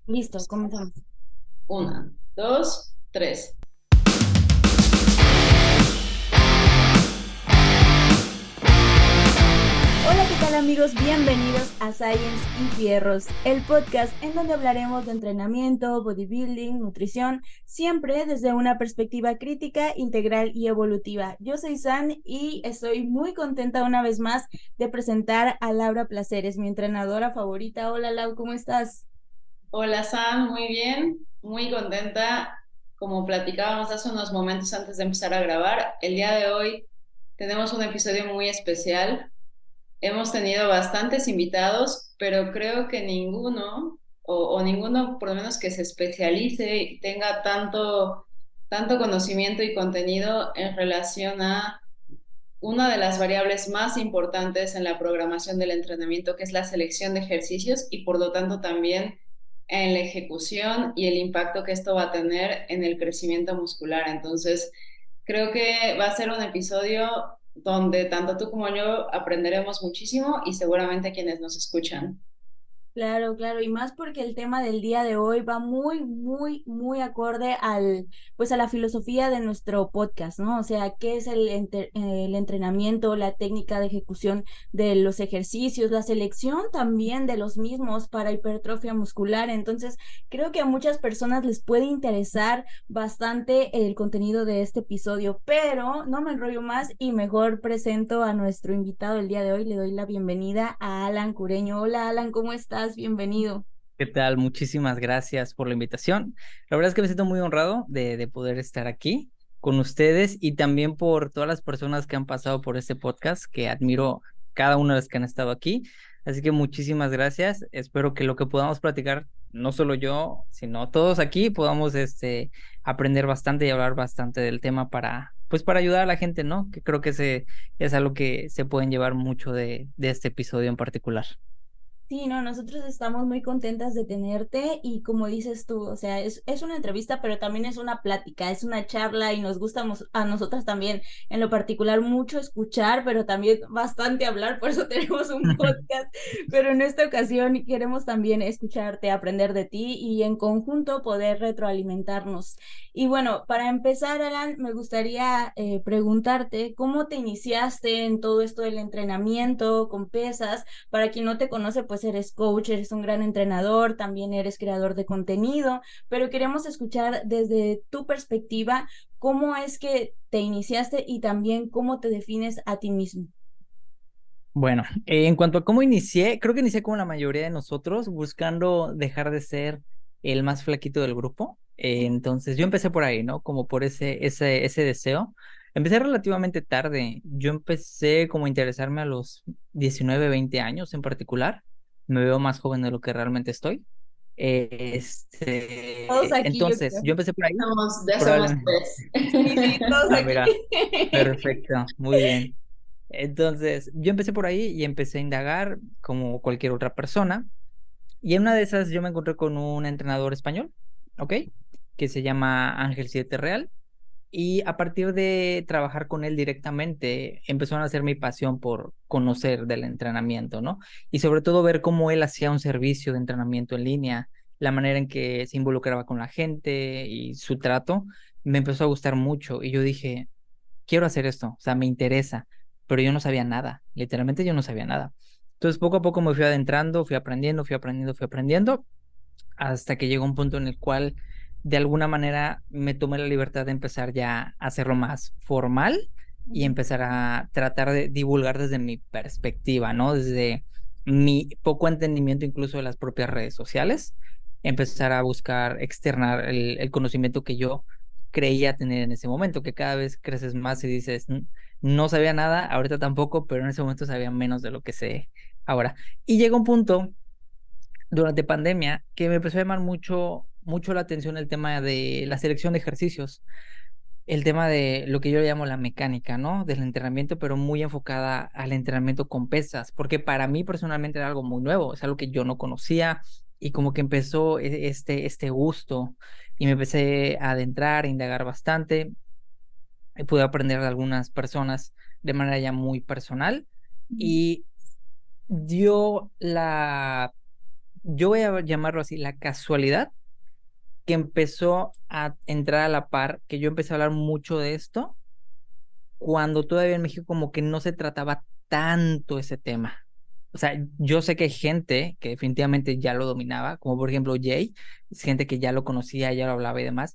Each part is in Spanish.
Listo, comenzamos. Una, dos, tres. Hola, ¿qué tal amigos? Bienvenidos a Science y Fierros, el podcast en donde hablaremos de entrenamiento, bodybuilding, nutrición, siempre desde una perspectiva crítica, integral y evolutiva. Yo soy San y estoy muy contenta una vez más de presentar a Laura Placeres, mi entrenadora favorita. Hola Lau, ¿cómo estás? Hola Sam, muy bien, muy contenta. Como platicábamos hace unos momentos antes de empezar a grabar, el día de hoy tenemos un episodio muy especial. Hemos tenido bastantes invitados, pero creo que ninguno, o ninguno por lo menos que se especialice y tenga tanto conocimiento y contenido en relación a una de las variables más importantes en la programación del entrenamiento, que es la selección de ejercicios y por lo tanto también en la ejecución y el impacto que esto va a tener en el crecimiento muscular. Entonces, creo que va a ser un episodio donde tanto tú como yo aprenderemos muchísimo y seguramente quienes nos escuchan. Claro, claro, y más porque el tema del día de hoy va muy acorde pues a la filosofía de nuestro podcast, ¿no? O sea, ¿qué es el entrenamiento, la técnica de ejecución de los ejercicios, la selección también de los mismos para hipertrofia muscular? Entonces, creo que a muchas personas les puede interesar bastante el contenido de este episodio, pero no me enrollo más y mejor presento a nuestro invitado el día de hoy. Le doy la bienvenida a Alan Cureño. Hola Alan, ¿cómo estás? Bienvenido. ¿Qué tal? Muchísimas gracias por la invitación. La verdad es que me siento muy honrado de poder estar aquí con ustedes y también por todas las personas que han pasado por este podcast, que admiro cada una de las que han estado aquí. Así que muchísimas gracias. Espero que lo que podamos platicar, no solo yo, sino todos aquí, podamos aprender bastante y hablar bastante del tema pues para ayudar a la gente, ¿no? Que creo que ese es algo que se pueden llevar mucho de este episodio en particular. Sí, no, nosotros estamos muy contentas de tenerte y como dices tú, o sea, es una entrevista, pero también es una plática, es una charla y nos gusta a nosotras también en lo particular mucho escuchar, pero también bastante hablar, por eso tenemos un podcast, pero en esta ocasión queremos también escucharte, aprender de ti y en conjunto poder retroalimentarnos. Y bueno, para empezar, Alan, me gustaría preguntarte cómo te iniciaste en todo esto del entrenamiento con pesas. Para quien no te conoce, pues eres coach, eres un gran entrenador, también eres creador de contenido, pero queremos escuchar desde tu perspectiva cómo es que te iniciaste y también cómo te defines a ti mismo. Bueno, en cuanto a cómo inicié, creo que inicié como la mayoría de nosotros, buscando dejar de ser el más flaquito del grupo. Entonces yo empecé por ahí, ¿no? Como por ese deseo. Empecé relativamente tarde. Yo empecé como a interesarme a los 19, 20 años en particular. Me veo más joven de lo que realmente estoy. Todos aquí, yo Entonces, creo. yo empecé por ahí, Ya somos probablemente. tres. Sí, sí, todos Ah, aquí. mira, perfecto, muy bien. Entonces, yo empecé por ahí y empecé a indagar como cualquier otra persona. Y en una de esas yo me encontré con un entrenador español, ¿ok? Que se llama Ángel Siete Real. Y a partir de trabajar con él directamente, empezó a nacer mi pasión por conocer del entrenamiento, ¿no? Y sobre todo ver cómo él hacía un servicio de entrenamiento en línea, la manera en que se involucraba con la gente y su trato, me empezó a gustar mucho. Y yo dije, quiero hacer esto, o sea, me interesa, pero yo no sabía nada, literalmente yo no sabía nada. Entonces, poco a poco me fui adentrando, fui aprendiendo, hasta que llegó un punto en el cual, de alguna manera, me tomé la libertad de empezar ya a hacerlo más formal y empezar a tratar de divulgar desde mi perspectiva, ¿no? Desde mi poco entendimiento incluso de las propias redes sociales, empezar a buscar externar el conocimiento que yo creía tener en ese momento, que cada vez creces más y dices, No sabía nada, ahorita tampoco, pero en ese momento sabía menos de lo que sé ahora." Y llegó un punto durante pandemia que me empezó a llamar mucho la atención el tema de la selección de ejercicios, el tema de lo que yo le llamo la mecánica, ¿no? Del entrenamiento, pero muy enfocada al entrenamiento con pesas, porque para mí personalmente era algo muy nuevo, es algo que yo no conocía y como que empezó este gusto y me empecé a adentrar, a indagar bastante y pude aprender de algunas personas de manera ya muy personal y dio yo voy a llamarlo así, la casualidad que empezó a entrar a la par, que yo empecé a hablar mucho de esto, cuando todavía en México como que no se trataba tanto ese tema. O sea, yo sé que hay gente que definitivamente ya lo dominaba, como por ejemplo Jay, es gente que ya lo conocía, ya lo hablaba y demás,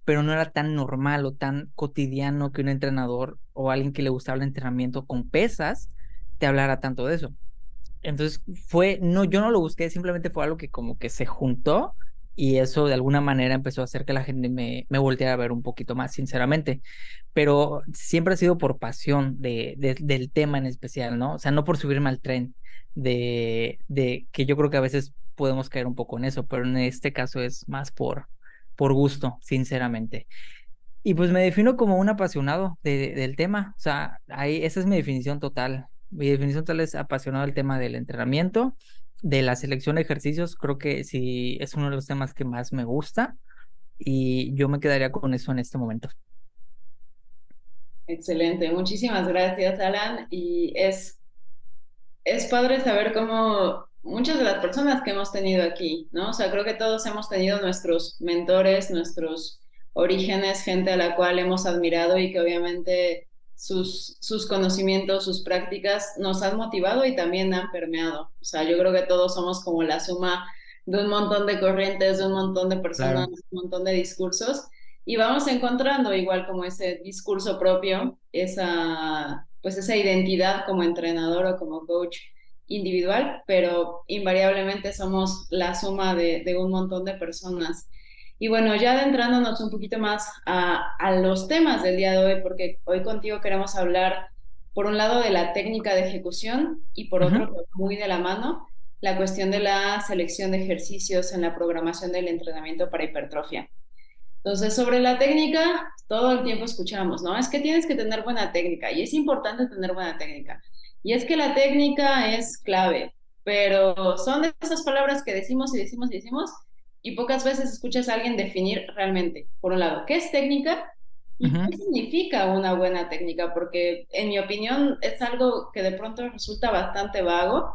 pero no era tan normal o tan cotidiano que un entrenador o alguien que le gustaba el entrenamiento con pesas te hablara tanto de eso. Entonces no, yo no lo busqué, simplemente fue algo que como que se juntó y eso de alguna manera empezó a hacer que la gente me volteara a ver un poquito más, sinceramente. Pero siempre ha sido por pasión del tema en especial, ¿no? O sea, no por subirme al tren de que yo creo que a veces podemos caer un poco en eso, pero en este caso es más por gusto, sinceramente. Y pues me defino como un apasionado del tema, o sea, esa es mi definición total. Mi definición total es apasionado del tema del entrenamiento, de la selección de ejercicios, creo que sí es uno de los temas que más me gusta y yo me quedaría con eso en este momento. Excelente, muchísimas gracias, Alan. Y es padre saber cómo muchas de las personas que hemos tenido aquí, ¿no? O sea, creo que todos hemos tenido nuestros mentores, nuestros orígenes, gente a la cual hemos admirado y que obviamente sus conocimientos, sus prácticas nos han motivado y también han permeado. O sea, yo creo que todos somos como la suma de un montón de corrientes, de un montón de personas, Claro, un montón de discursos y vamos encontrando igual como ese discurso propio, pues esa identidad como entrenador o como coach individual, pero invariablemente somos la suma de un montón de personas. Y bueno, ya adentrándonos un poquito más a los temas del día de hoy, porque hoy contigo queremos hablar, por un lado, de la técnica de ejecución y por ujú, otro, pues, muy de la mano, la cuestión de la selección de ejercicios en la programación del entrenamiento para hipertrofia. Entonces, sobre la técnica, todo el tiempo escuchamos, ¿no? Es que tienes que tener buena técnica y es importante tener buena técnica. Y es que la técnica es clave, pero son de esas palabras que decimos y decimos y decimos y pocas veces escuchas a alguien definir realmente, por un lado, qué es técnica y ujú, qué significa una buena técnica, porque en mi opinión es algo que de pronto resulta bastante vago.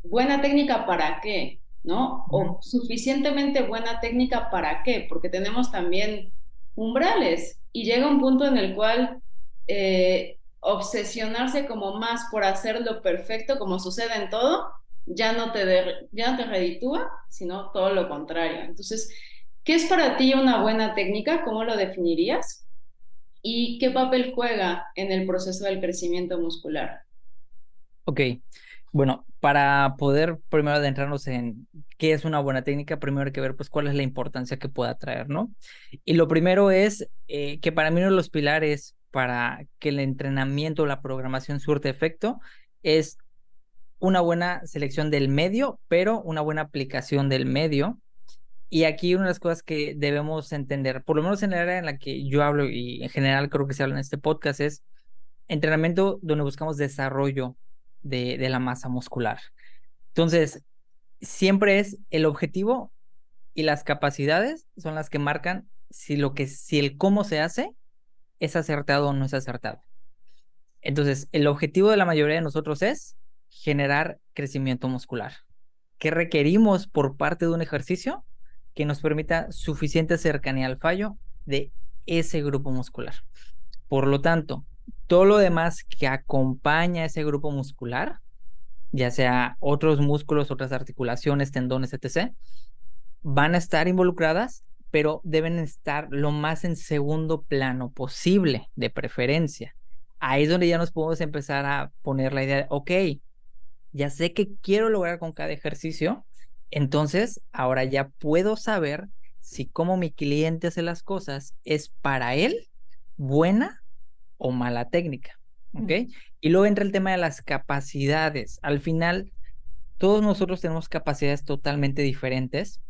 ¿Buena técnica para qué? ¿No? ujú, O suficientemente buena técnica para qué, porque tenemos también umbrales y llega un punto en el cual obsesionarse como más por hacerlo perfecto, como sucede en todo, ya no te reditúa, sino todo lo contrario. Entonces, ¿qué es para ti una buena técnica? ¿Cómo lo definirías? ¿Y qué papel juega en el proceso del crecimiento muscular? ok. Bueno, para poder primero adentrarnos en qué es una buena técnica, primero hay que ver pues cuál es la importancia que pueda traer, ¿no? Y lo primero es que para mí uno de los pilares para que el entrenamiento, la programación surte efecto, es una buena selección del medio, pero una buena aplicación del medio. Y aquí una de las cosas que debemos entender, por lo menos en el área en la que yo hablo y en general creo que se habla en este podcast, es entrenamiento donde buscamos desarrollo de la masa muscular. Entonces, siempre es el objetivo y las capacidades son las que marcan si el cómo se hace es acertado o no es acertado. Entonces, el objetivo de la mayoría de nosotros es generar crecimiento muscular. ¿Qué requerimos por parte de un ejercicio? Que nos permita suficiente cercanía al fallo de ese grupo muscular. Por lo tanto, todo lo demás que acompaña a ese grupo muscular, ya sea otros músculos, otras articulaciones, tendones, etc., van a estar involucradas, pero deben estar lo más en segundo plano posible, de preferencia. Ahí es donde ya nos podemos empezar a poner la idea de, ok, ya sé qué quiero lograr con cada ejercicio, entonces ahora ya puedo saber si como mi cliente hace las cosas es para él buena o mala técnica, ¿ok? Y luego entra el tema de las capacidades. Al final, todos nosotros tenemos capacidades totalmente diferentes,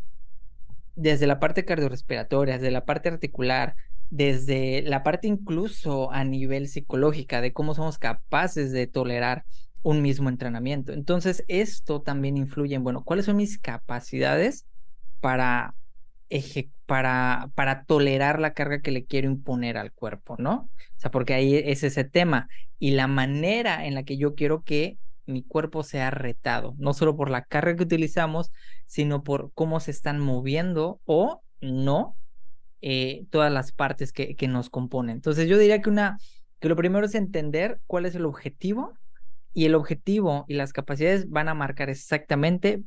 desde la parte cardiorrespiratoria, desde la parte articular, desde la parte incluso a nivel psicológica, de cómo somos capaces de tolerar un mismo entrenamiento. Entonces, esto también influye en, bueno, ¿cuáles son mis capacidades para, para tolerar la carga que le quiero imponer al cuerpo, ¿no? O sea, porque ahí es ese tema. Y la manera en la que yo quiero que mi cuerpo sea retado, no solo por la carga que utilizamos, sino por cómo se están moviendo o no todas las partes que nos componen. Entonces yo diría que lo primero es entender cuál es el objetivo y el objetivo y las capacidades van a marcar exactamente,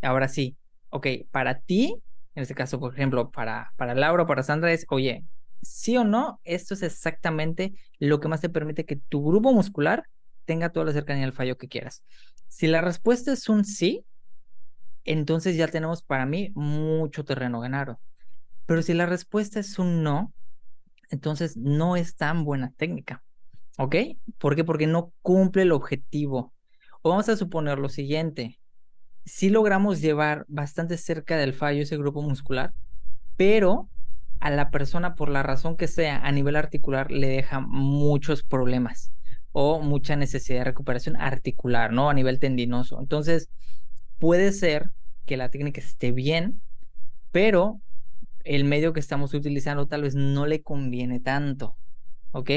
ahora sí, ok, para ti, en este caso, por ejemplo, para Laura o para Sandra es, oye, sí o no, esto es exactamente lo que más te permite que tu grupo muscular tenga toda la cercanía al fallo que quieras. Si la respuesta es un sí, entonces ya tenemos para mí mucho terreno ganado. Pero si la respuesta es un no, entonces no es tan buena técnica. ¿Ok? ¿Por qué? Porque no cumple el objetivo. O vamos a suponer lo siguiente. Si logramos llevar bastante cerca del fallo ese grupo muscular, pero a la persona, por la razón que sea, a nivel articular, le deja muchos problemas o mucha necesidad de recuperación articular, ¿no? A nivel tendinoso. Entonces, puede ser que la técnica esté bien, pero el medio que estamos utilizando tal vez no le conviene tanto. ¿Ok?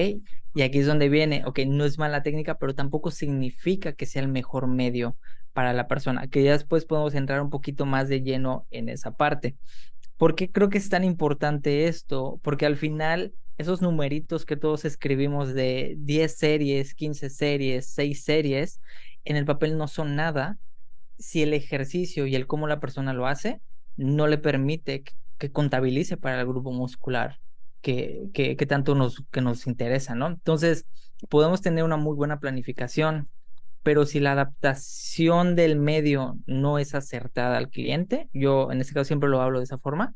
Y aquí es donde viene, ok, no es mala técnica, pero tampoco significa que sea el mejor medio para la persona, que ya después podemos entrar un poquito más de lleno en esa parte. ¿Por qué creo que es tan importante esto? Porque al final esos numeritos que todos escribimos de 10 series, 15 series, 6 series, en el papel no son nada si el ejercicio y el cómo la persona lo hace no le permite que contabilice para el grupo muscular que tanto que nos interesa, ¿no? Entonces, podemos tener una muy buena planificación, pero si la adaptación del medio no es acertada al cliente, yo en este caso siempre lo hablo de esa forma,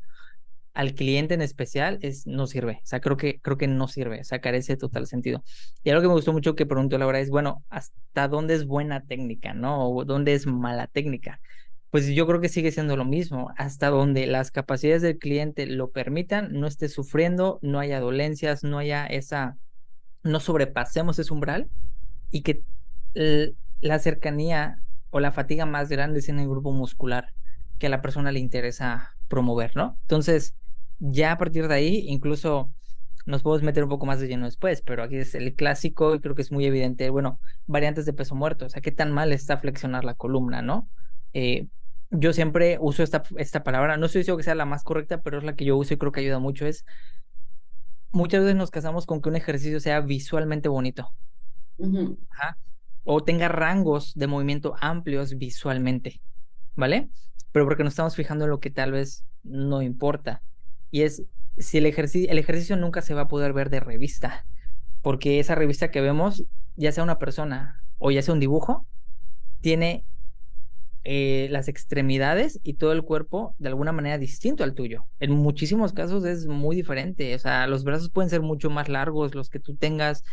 al cliente en especial no sirve, o sea, creo que no sirve, o sea, carece de total sentido. Y algo que me gustó mucho que preguntó Laura es, bueno, ¿hasta dónde es buena técnica, no? O ¿dónde es mala técnica? Pues yo creo que sigue siendo lo mismo, hasta donde las capacidades del cliente lo permitan, no esté sufriendo, no haya dolencias, no sobrepasemos ese umbral y que la cercanía o la fatiga más grande es en el grupo muscular que a la persona le interesa promover, ¿no? Entonces, ya a partir de ahí, incluso nos podemos meter un poco más de lleno después, pero aquí es el clásico y creo que es muy evidente, bueno, variantes de peso muerto, o sea, qué tan mal está flexionar la columna, ¿no? Eh, yo siempre uso esta palabra, no estoy diciendo que sea la más correcta, pero es la que yo uso y creo que ayuda mucho, es muchas veces nos casamos con que un ejercicio sea visualmente bonito. Ujú. Ajá. O tenga rangos de movimiento amplios visualmente, ¿vale? Pero porque nos estamos fijando en lo que tal vez no importa. Y es si el ejercicio nunca se va a poder ver de revista, porque esa revista que vemos, ya sea una persona o ya sea un dibujo, tiene las extremidades y todo el cuerpo de alguna manera distinto al tuyo. En muchísimos casos es muy diferente, o sea, los brazos pueden ser mucho más largos, los que tú tengas,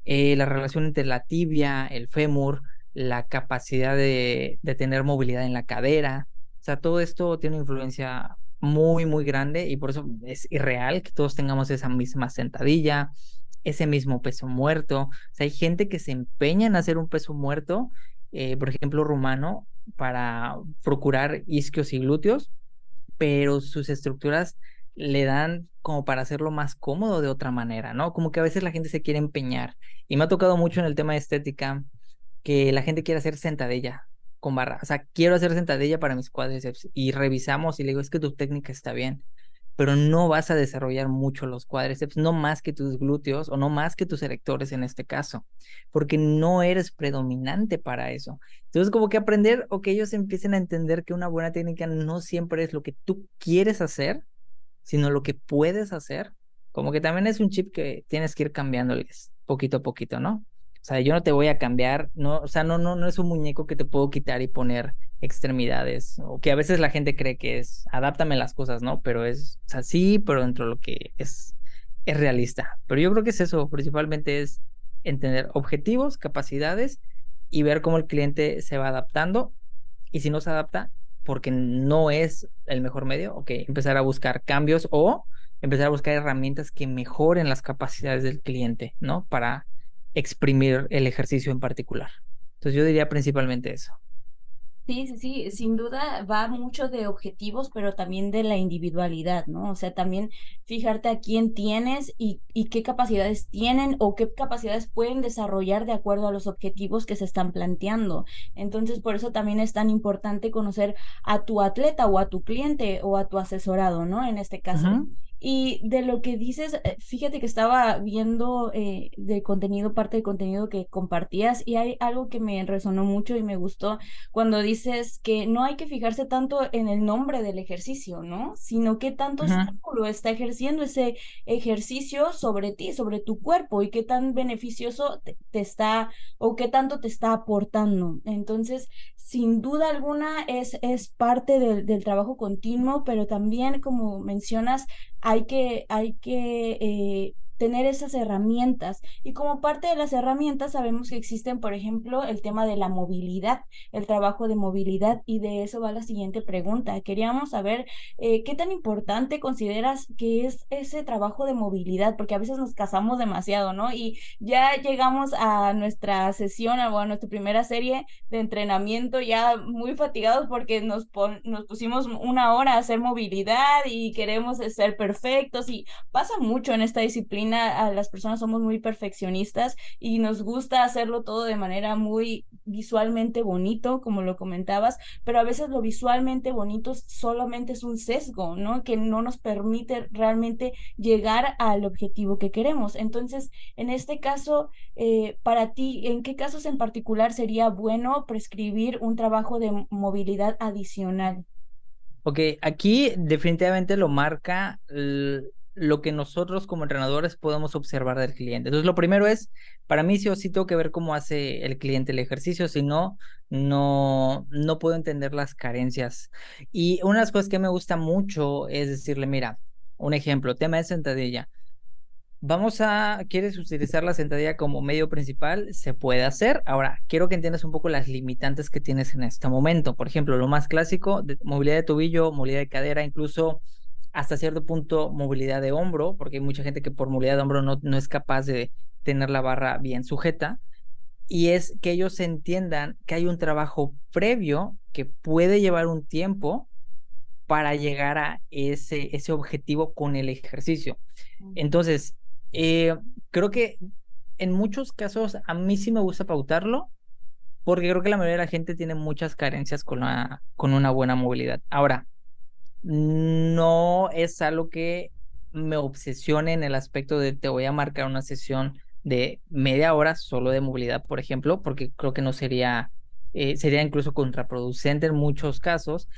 la relación entre la tibia, el fémur, la capacidad de tener movilidad en la cadera, o sea, todo esto tiene una influencia muy, muy grande y por eso es irreal que todos tengamos esa misma sentadilla, ese mismo peso muerto. O sea, hay gente que se empeña en hacer un peso muerto, por ejemplo, rumano, para procurar isquios y glúteos, pero sus estructuras le dan como para hacerlo más cómodo de otra manera, ¿no? Como que a veces la gente se quiere empeñar. Y me ha tocado mucho en el tema de estética que la gente quiere hacer sentadilla con barra. O sea, quiero hacer sentadilla para mis cuádriceps y revisamos y le digo, es que tu técnica está bien, pero no vas a desarrollar mucho los cuádriceps, no más que tus glúteos o no más que tus erectores en este caso, porque no eres predominante para eso. Entonces, como que aprender o que ellos empiecen a entender que una buena técnica no siempre es lo que tú quieres hacer, sino lo que puedes hacer, como que también es un chip que tienes que ir cambiándoles poquito a poquito, ¿no? O sea, yo no te voy a cambiar, no, o sea, no es un muñeco que te puedo quitar y poner extremidades, o que a veces la gente cree que es, adáptame las cosas, ¿no? Pero es, o sea, sí, pero dentro de lo que es realista. Pero yo creo que es eso, principalmente es entender objetivos, capacidades y ver cómo el cliente se va adaptando. Y si no se adapta, porque no es el mejor medio, ok, empezar a buscar cambios o empezar a buscar herramientas que mejoren las capacidades del cliente, ¿no? Para exprimir el ejercicio en particular. Entonces yo diría principalmente eso. Sí, sí, sí, sin duda va mucho de objetivos, pero también de la individualidad, ¿no? O sea, también fijarte a quién tienes y qué capacidades tienen o qué capacidades pueden desarrollar de acuerdo a los objetivos que se están planteando. Entonces, por eso también es tan importante conocer a tu atleta o a tu cliente o a tu asesorado, ¿no? En este caso. Ujú, Y de lo que dices, fíjate que estaba viendo de contenido, parte del contenido que compartías, y hay algo que me resonó mucho y me gustó cuando dices que no hay que fijarse tanto en el nombre del ejercicio, ¿no? Sino qué tanto ujú. estímulo está ejerciendo ese ejercicio sobre ti, sobre tu cuerpo y qué tan beneficioso te está o qué tanto te está aportando. Entonces, sin duda alguna es parte del trabajo continuo, pero también, como mencionas, hay que tener esas herramientas. Y como parte de las herramientas sabemos que existen, por ejemplo, el tema de la movilidad, el trabajo de movilidad, y de eso va la siguiente pregunta. Queríamos saber qué tan importante consideras que es ese trabajo de movilidad, porque a veces nos casamos demasiado, ¿no? Y ya llegamos a nuestra sesión o a nuestra primera serie de entrenamiento ya muy fatigados porque nos pusimos una hora a hacer movilidad y queremos ser perfectos, y pasa mucho en esta disciplina, a las personas somos muy perfeccionistas y nos gusta hacerlo todo de manera muy visualmente bonito, como lo comentabas, pero a veces lo visualmente bonito solamente es un sesgo, ¿no? Que no nos permite realmente llegar al objetivo que queremos. Entonces, en este caso, para ti, ¿en qué casos en particular sería bueno prescribir un trabajo de movilidad adicional? Ok, aquí definitivamente lo marca lo que nosotros como entrenadores podemos observar del cliente. Entonces, lo primero es, para mí sí o sí tengo que ver cómo hace el cliente el ejercicio, si no, no puedo entender las carencias. Y una de las cosas que me gusta mucho es decirle, mira, un ejemplo, tema de sentadilla. ¿Quieres utilizar la sentadilla como medio principal? Se puede hacer. Ahora, quiero que entiendas un poco las limitantes que tienes en este momento. Por ejemplo, lo más clásico, movilidad de tobillo, movilidad de cadera, incluso hasta cierto punto movilidad de hombro, porque hay mucha gente que por movilidad de hombro no es capaz de tener la barra bien sujeta. Y es que ellos entiendan que hay un trabajo previo que puede llevar un tiempo para llegar a ese objetivo con el ejercicio. Entonces, creo que en muchos casos a mí sí me gusta pautarlo porque creo que la mayoría de la gente tiene muchas carencias con una buena movilidad. Ahora, no es algo que me obsesione en el aspecto de te voy a marcar una sesión de media hora solo de movilidad, por ejemplo, porque creo que no sería incluso contraproducente en muchos casos,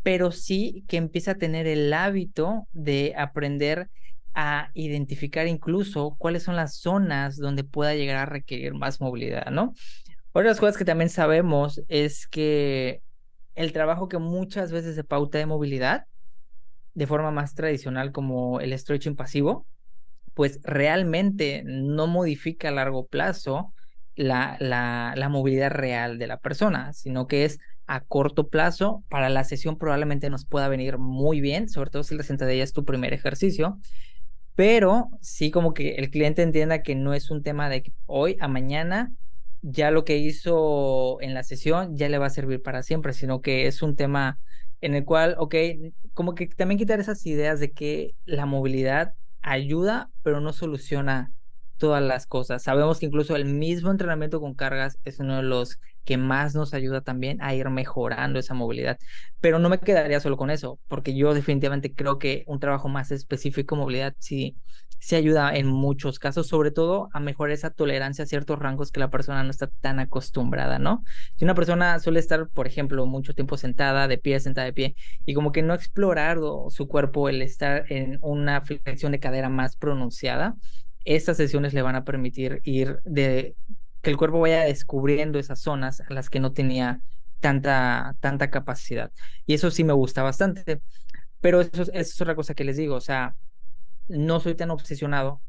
pero sí que empieza a tener el hábito de aprender a identificar incluso cuáles son las zonas donde pueda llegar a requerir más movilidad, ¿no? Otra de las cosas que también sabemos es que el trabajo que muchas veces se pauta de movilidad de forma más tradicional como el stretching pasivo, pues realmente no modifica a largo plazo la movilidad real de la persona, sino que es a corto plazo. Para la sesión probablemente nos pueda venir muy bien, sobre todo si la sentadilla es tu primer ejercicio, pero sí como que el cliente entienda que no es un tema de que hoy a mañana ya lo que hizo en la sesión ya le va a servir para siempre, sino que es un tema en el cual, ok, como que también quitar esas ideas de que la movilidad ayuda, pero no soluciona todas las cosas. Sabemos que incluso el mismo entrenamiento con cargas es uno de los que más nos ayuda también a ir mejorando esa movilidad. Pero no me quedaría solo con eso, porque yo definitivamente creo que un trabajo más específico de movilidad sí ayuda en muchos casos, sobre todo a mejorar esa tolerancia a ciertos rangos que la persona no está tan acostumbrada, ¿no? Si una persona suele estar, por ejemplo, mucho tiempo sentada de pie, y como que no ha explorado su cuerpo el estar en una flexión de cadera más pronunciada, estas sesiones le van a permitir que el cuerpo vaya descubriendo esas zonas a las que no tenía tanta capacidad. Y eso sí me gusta bastante. Pero eso es otra cosa que les digo, o sea, no soy tan obsesionado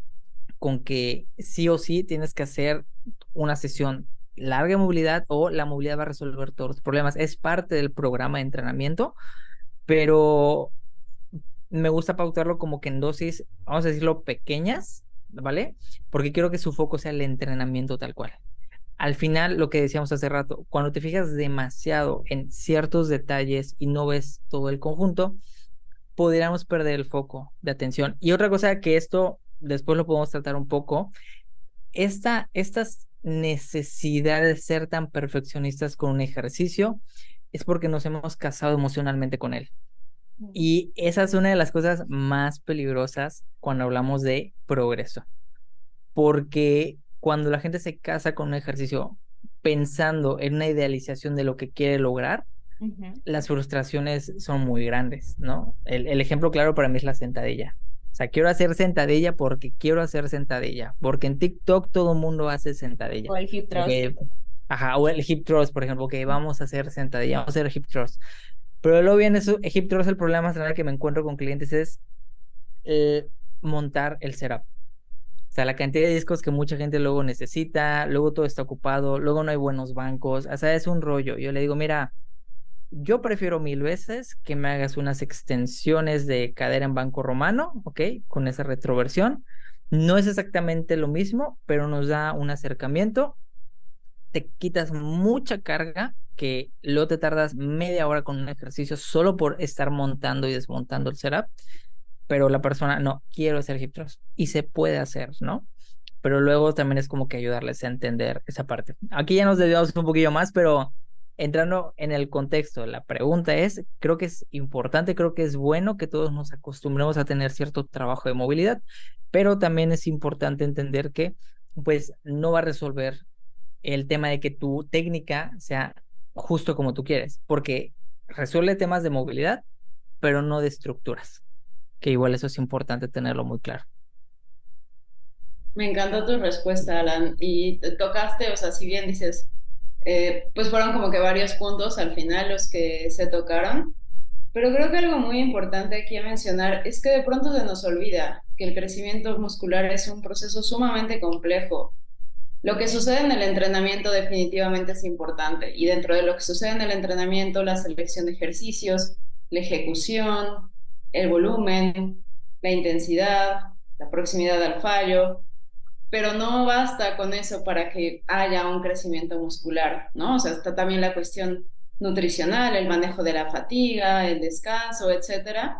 con que sí o sí tienes que hacer una sesión larga de movilidad o la movilidad va a resolver todos los problemas. Es parte del programa de entrenamiento, pero me gusta pautarlo como que en dosis, vamos a decirlo, pequeñas, ¿vale? Porque quiero que su foco sea el entrenamiento tal cual. al final, lo que decíamos hace rato, cuando te fijas demasiado en ciertos detalles y no ves todo el conjunto, podríamos perder el foco de atención. Y otra cosa que esto después lo podemos tratar un poco, estas necesidades de ser tan perfeccionistas con un ejercicio es porque nos hemos casado emocionalmente con él. Y esa es una de las cosas más peligrosas cuando hablamos de progreso, porque cuando la gente se casa con un ejercicio pensando en una idealización de lo que quiere lograr, las frustraciones son muy grandes, ¿no? El ejemplo claro para mí es la sentadilla. O sea, quiero hacer sentadilla porque quiero hacer sentadilla, porque en TikTok todo el mundo hace sentadilla. O el hip thrust. Ajá, o el hip thrust, por ejemplo, que vamos a hacer sentadilla, vamos a hacer hip thrust. Pero luego viene eso, hip thrust, el problema más grande que me encuentro con clientes es montar el setup. O sea, la cantidad de discos que mucha gente luego necesita, luego todo está ocupado, luego no hay buenos bancos, o sea, es un rollo. Yo le digo, mira, yo prefiero 1000 veces que me hagas unas extensiones de cadera en banco romano, ¿ok? Con esa retroversión. No es exactamente lo mismo, pero nos da un acercamiento. Te quitas mucha carga que luego te tardas media hora con un ejercicio solo por estar montando y desmontando el setup, pero la persona, no, quiero hacer hip thrust y se puede hacer, ¿no? Pero luego también es como que ayudarles a entender esa parte. Aquí ya nos desviamos un poquillo más, pero entrando en el contexto, la pregunta es, creo que es importante, creo que es bueno que todos nos acostumbremos a tener cierto trabajo de movilidad, pero también es importante entender que pues no va a resolver el tema de que tu técnica sea justo como tú quieres, porque resuelve temas de movilidad, pero no de estructuras, que igual eso es importante tenerlo muy claro. Me encantó tu respuesta, Alan. Y te tocaste, o sea, si bien dices, pues fueron como que varios puntos al final los que se tocaron, pero creo que algo muy importante aquí a mencionar es que de pronto se nos olvida que el crecimiento muscular es un proceso sumamente complejo. Lo que sucede en el entrenamiento definitivamente es importante y dentro de lo que sucede en el entrenamiento, la selección de ejercicios, la ejecución, el volumen, la intensidad, la proximidad al fallo, pero no basta con eso para que haya un crecimiento muscular, ¿no? O sea, está también la cuestión nutricional, el manejo de la fatiga, el descanso, etcétera.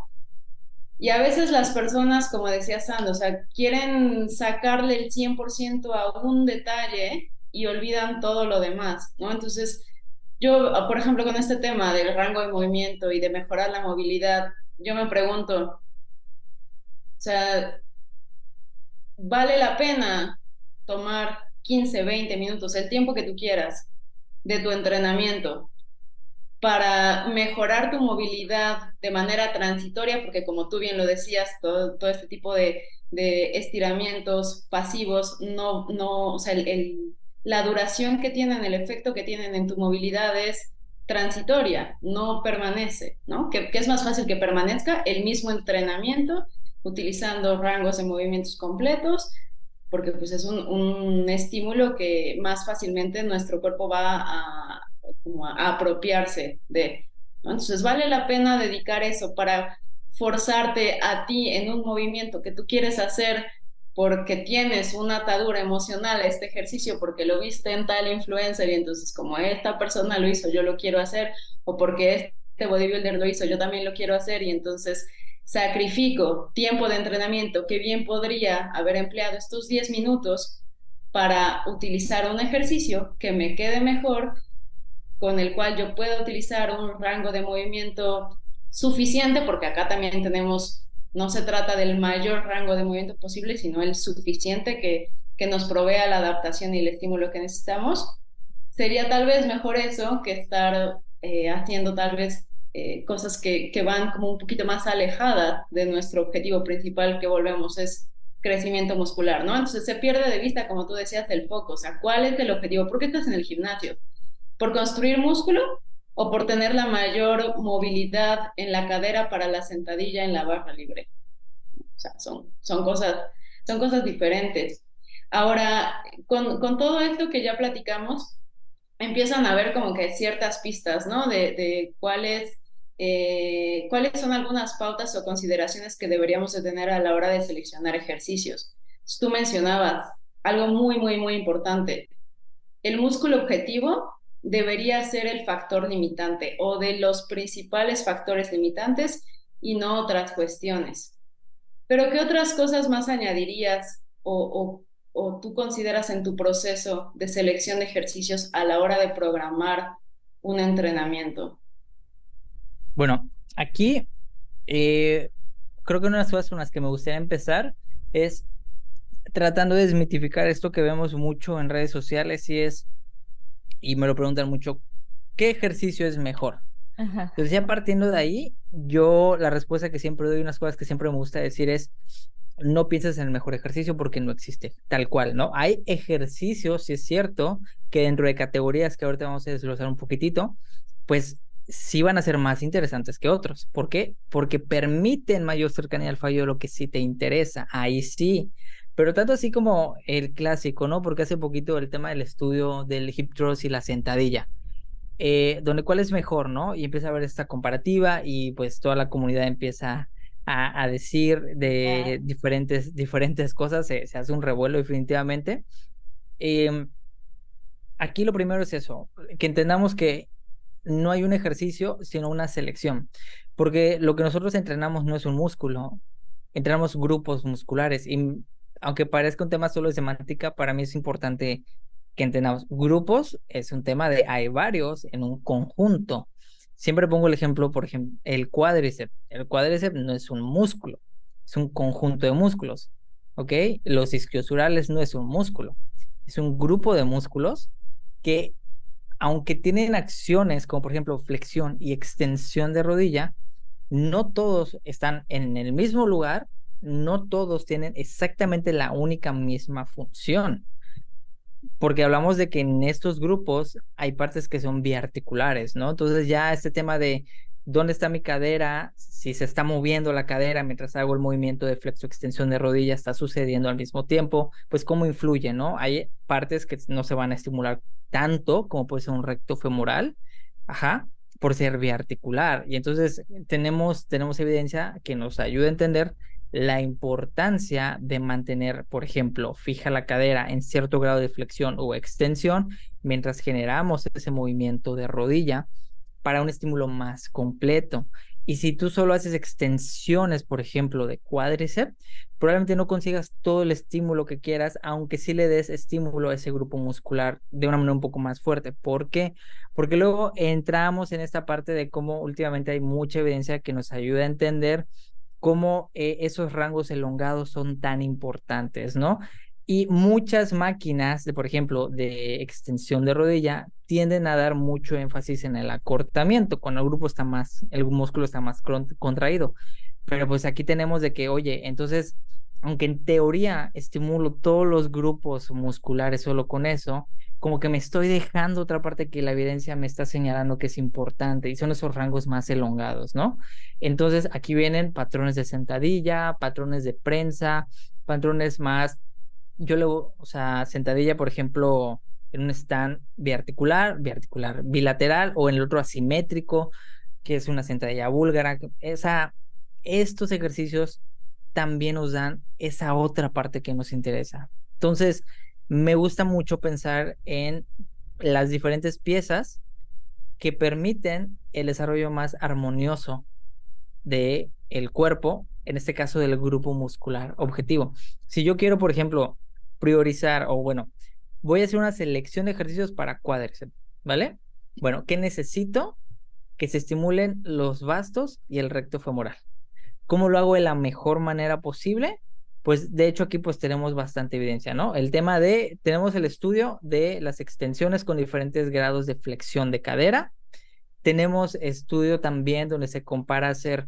Y a veces las personas, como decía Sandro, o sea, quieren sacarle el 100% a un detalle y olvidan todo lo demás, ¿no? Entonces, yo, por ejemplo, con este tema del rango de movimiento y de mejorar la movilidad, yo me pregunto, o sea, ¿vale la pena tomar 15, 20 minutos, el tiempo que tú quieras, de tu entrenamiento para mejorar tu movilidad de manera transitoria? Porque como tú bien lo decías, todo este tipo de estiramientos pasivos, o sea, la duración que tienen, el efecto que tienen en tu movilidad es transitoria, no permanece, ¿no? Que es más fácil que permanezca el mismo entrenamiento utilizando rangos de movimientos completos, porque pues es un estímulo que más fácilmente nuestro cuerpo va como a apropiarse de, ¿no? Entonces vale la pena dedicar eso para forzarte a ti en un movimiento que tú quieres hacer porque tienes una atadura emocional a este ejercicio, porque lo viste en tal influencer y entonces como esta persona lo hizo, yo lo quiero hacer, o porque este bodybuilder lo hizo, yo también lo quiero hacer y entonces sacrifico tiempo de entrenamiento que bien podría haber empleado estos 10 minutos para utilizar un ejercicio que me quede mejor, con el cual yo pueda utilizar un rango de movimiento suficiente, porque acá también tenemos, no se trata del mayor rango de movimiento posible, sino el suficiente que nos provea la adaptación y el estímulo que necesitamos. Sería tal vez mejor eso que estar haciendo tal vez cosas que van como un poquito más alejadas de nuestro objetivo principal, que volvemos es crecimiento muscular, ¿no? Entonces se pierde de vista, como tú decías, el foco, o sea, ¿cuál es el objetivo? ¿Por qué estás en el gimnasio? ¿Por construir músculo o por tener la mayor movilidad en la cadera para la sentadilla en la barra libre? O sea, son cosas diferentes. Ahora, con todo esto que ya platicamos, empiezan a ver como que ciertas pistas, ¿no? De cuáles son algunas pautas o consideraciones que deberíamos de tener a la hora de seleccionar ejercicios. Tú mencionabas algo muy, muy, muy importante. el músculo objetivo debería ser el factor limitante o de los principales factores limitantes y no otras cuestiones. Pero ¿qué otras cosas más añadirías o tú consideras en tu proceso de selección de ejercicios a la hora de programar un entrenamiento? Bueno, aquí creo que una de las cosas con las que me gustaría empezar es tratando de desmitificar esto que vemos mucho en redes sociales y me lo preguntan mucho, ¿qué ejercicio es mejor? Ajá. Entonces ya partiendo de ahí, yo la respuesta que siempre doy, unas cosas que siempre me gusta decir es, no pienses en el mejor ejercicio porque no existe, tal cual, ¿no? Hay ejercicios, sí es cierto, que dentro de categorías que ahorita vamos a desglosar un poquitito, pues sí van a ser más interesantes que otros. ¿Por qué? Porque permiten mayor cercanía al fallo de lo que sí te interesa, ahí sí. Pero tanto así como el clásico, ¿no? Porque hace poquito el tema del estudio del hip thrust y la sentadilla donde cuál es mejor, ¿no? Y empieza a ver esta comparativa y pues toda la comunidad empieza a decir de diferentes cosas, se hace un revuelo definitivamente. Em, Aquí lo primero es eso, que entendamos que no hay un ejercicio, sino una selección, porque lo que nosotros entrenamos no es un músculo, entrenamos grupos musculares y aunque parezca un tema solo de semántica, para mí es importante que entendamos. Grupos es un tema de hay varios en un conjunto. Siempre pongo el ejemplo, por ejemplo, el cuádriceps. El cuádriceps no es un músculo, es un conjunto de músculos, ¿ok? Los isquiosurales no es un músculo, es un grupo de músculos que aunque tienen acciones como por ejemplo flexión y extensión de rodilla, no todos están en el mismo lugar, no todos tienen exactamente la única misma función, porque hablamos de que en estos grupos hay partes que son biarticulares, ¿no? Entonces ya este tema de dónde está mi cadera, si se está moviendo la cadera mientras hago el movimiento de flexo-extensión de rodilla, está sucediendo al mismo tiempo, pues cómo influye, ¿no? Hay partes que no se van a estimular tanto como puede ser un recto femoral, ajá, por ser biarticular. Y entonces tenemos evidencia que nos ayuda a entender la importancia de mantener, por ejemplo, fija la cadera en cierto grado de flexión o extensión mientras generamos ese movimiento de rodilla para un estímulo más completo. Y si tú solo haces extensiones, por ejemplo, de cuádriceps, probablemente no consigas todo el estímulo que quieras, aunque sí le des estímulo a ese grupo muscular de una manera un poco más fuerte. ¿Por qué? Porque luego entramos en esta parte de cómo últimamente hay mucha evidencia que nos ayuda a entender cómo esos rangos elongados son tan importantes, ¿no? Y muchas máquinas, por ejemplo, de extensión de rodilla, tienden a dar mucho énfasis en el acortamiento, cuando el músculo está más contraído. Pero pues aquí tenemos de que, oye, entonces, aunque en teoría estimulo todos los grupos musculares solo con eso, como que me estoy dejando otra parte que la evidencia me está señalando que es importante y son esos rangos más elongados, ¿no? Entonces aquí vienen patrones de sentadilla, patrones de prensa, patrones más, o sea, sentadilla, por ejemplo, en un stand biarticular, bilateral o en el otro asimétrico, que es una sentadilla búlgara. Estos ejercicios también nos dan esa otra parte que nos interesa. Entonces, me gusta mucho pensar en las diferentes piezas que permiten el desarrollo más armonioso de el cuerpo, en este caso del grupo muscular objetivo. Si yo quiero, por ejemplo, priorizar o bueno, voy a hacer una selección de ejercicios para cuádriceps, ¿vale? Bueno, ¿qué necesito? Que se estimulen los vastos y el recto femoral. ¿Cómo lo hago de la mejor manera posible? Pues de hecho aquí pues tenemos bastante evidencia, ¿no? Tenemos el estudio de las extensiones con diferentes grados de flexión de cadera. Tenemos estudio también donde se compara hacer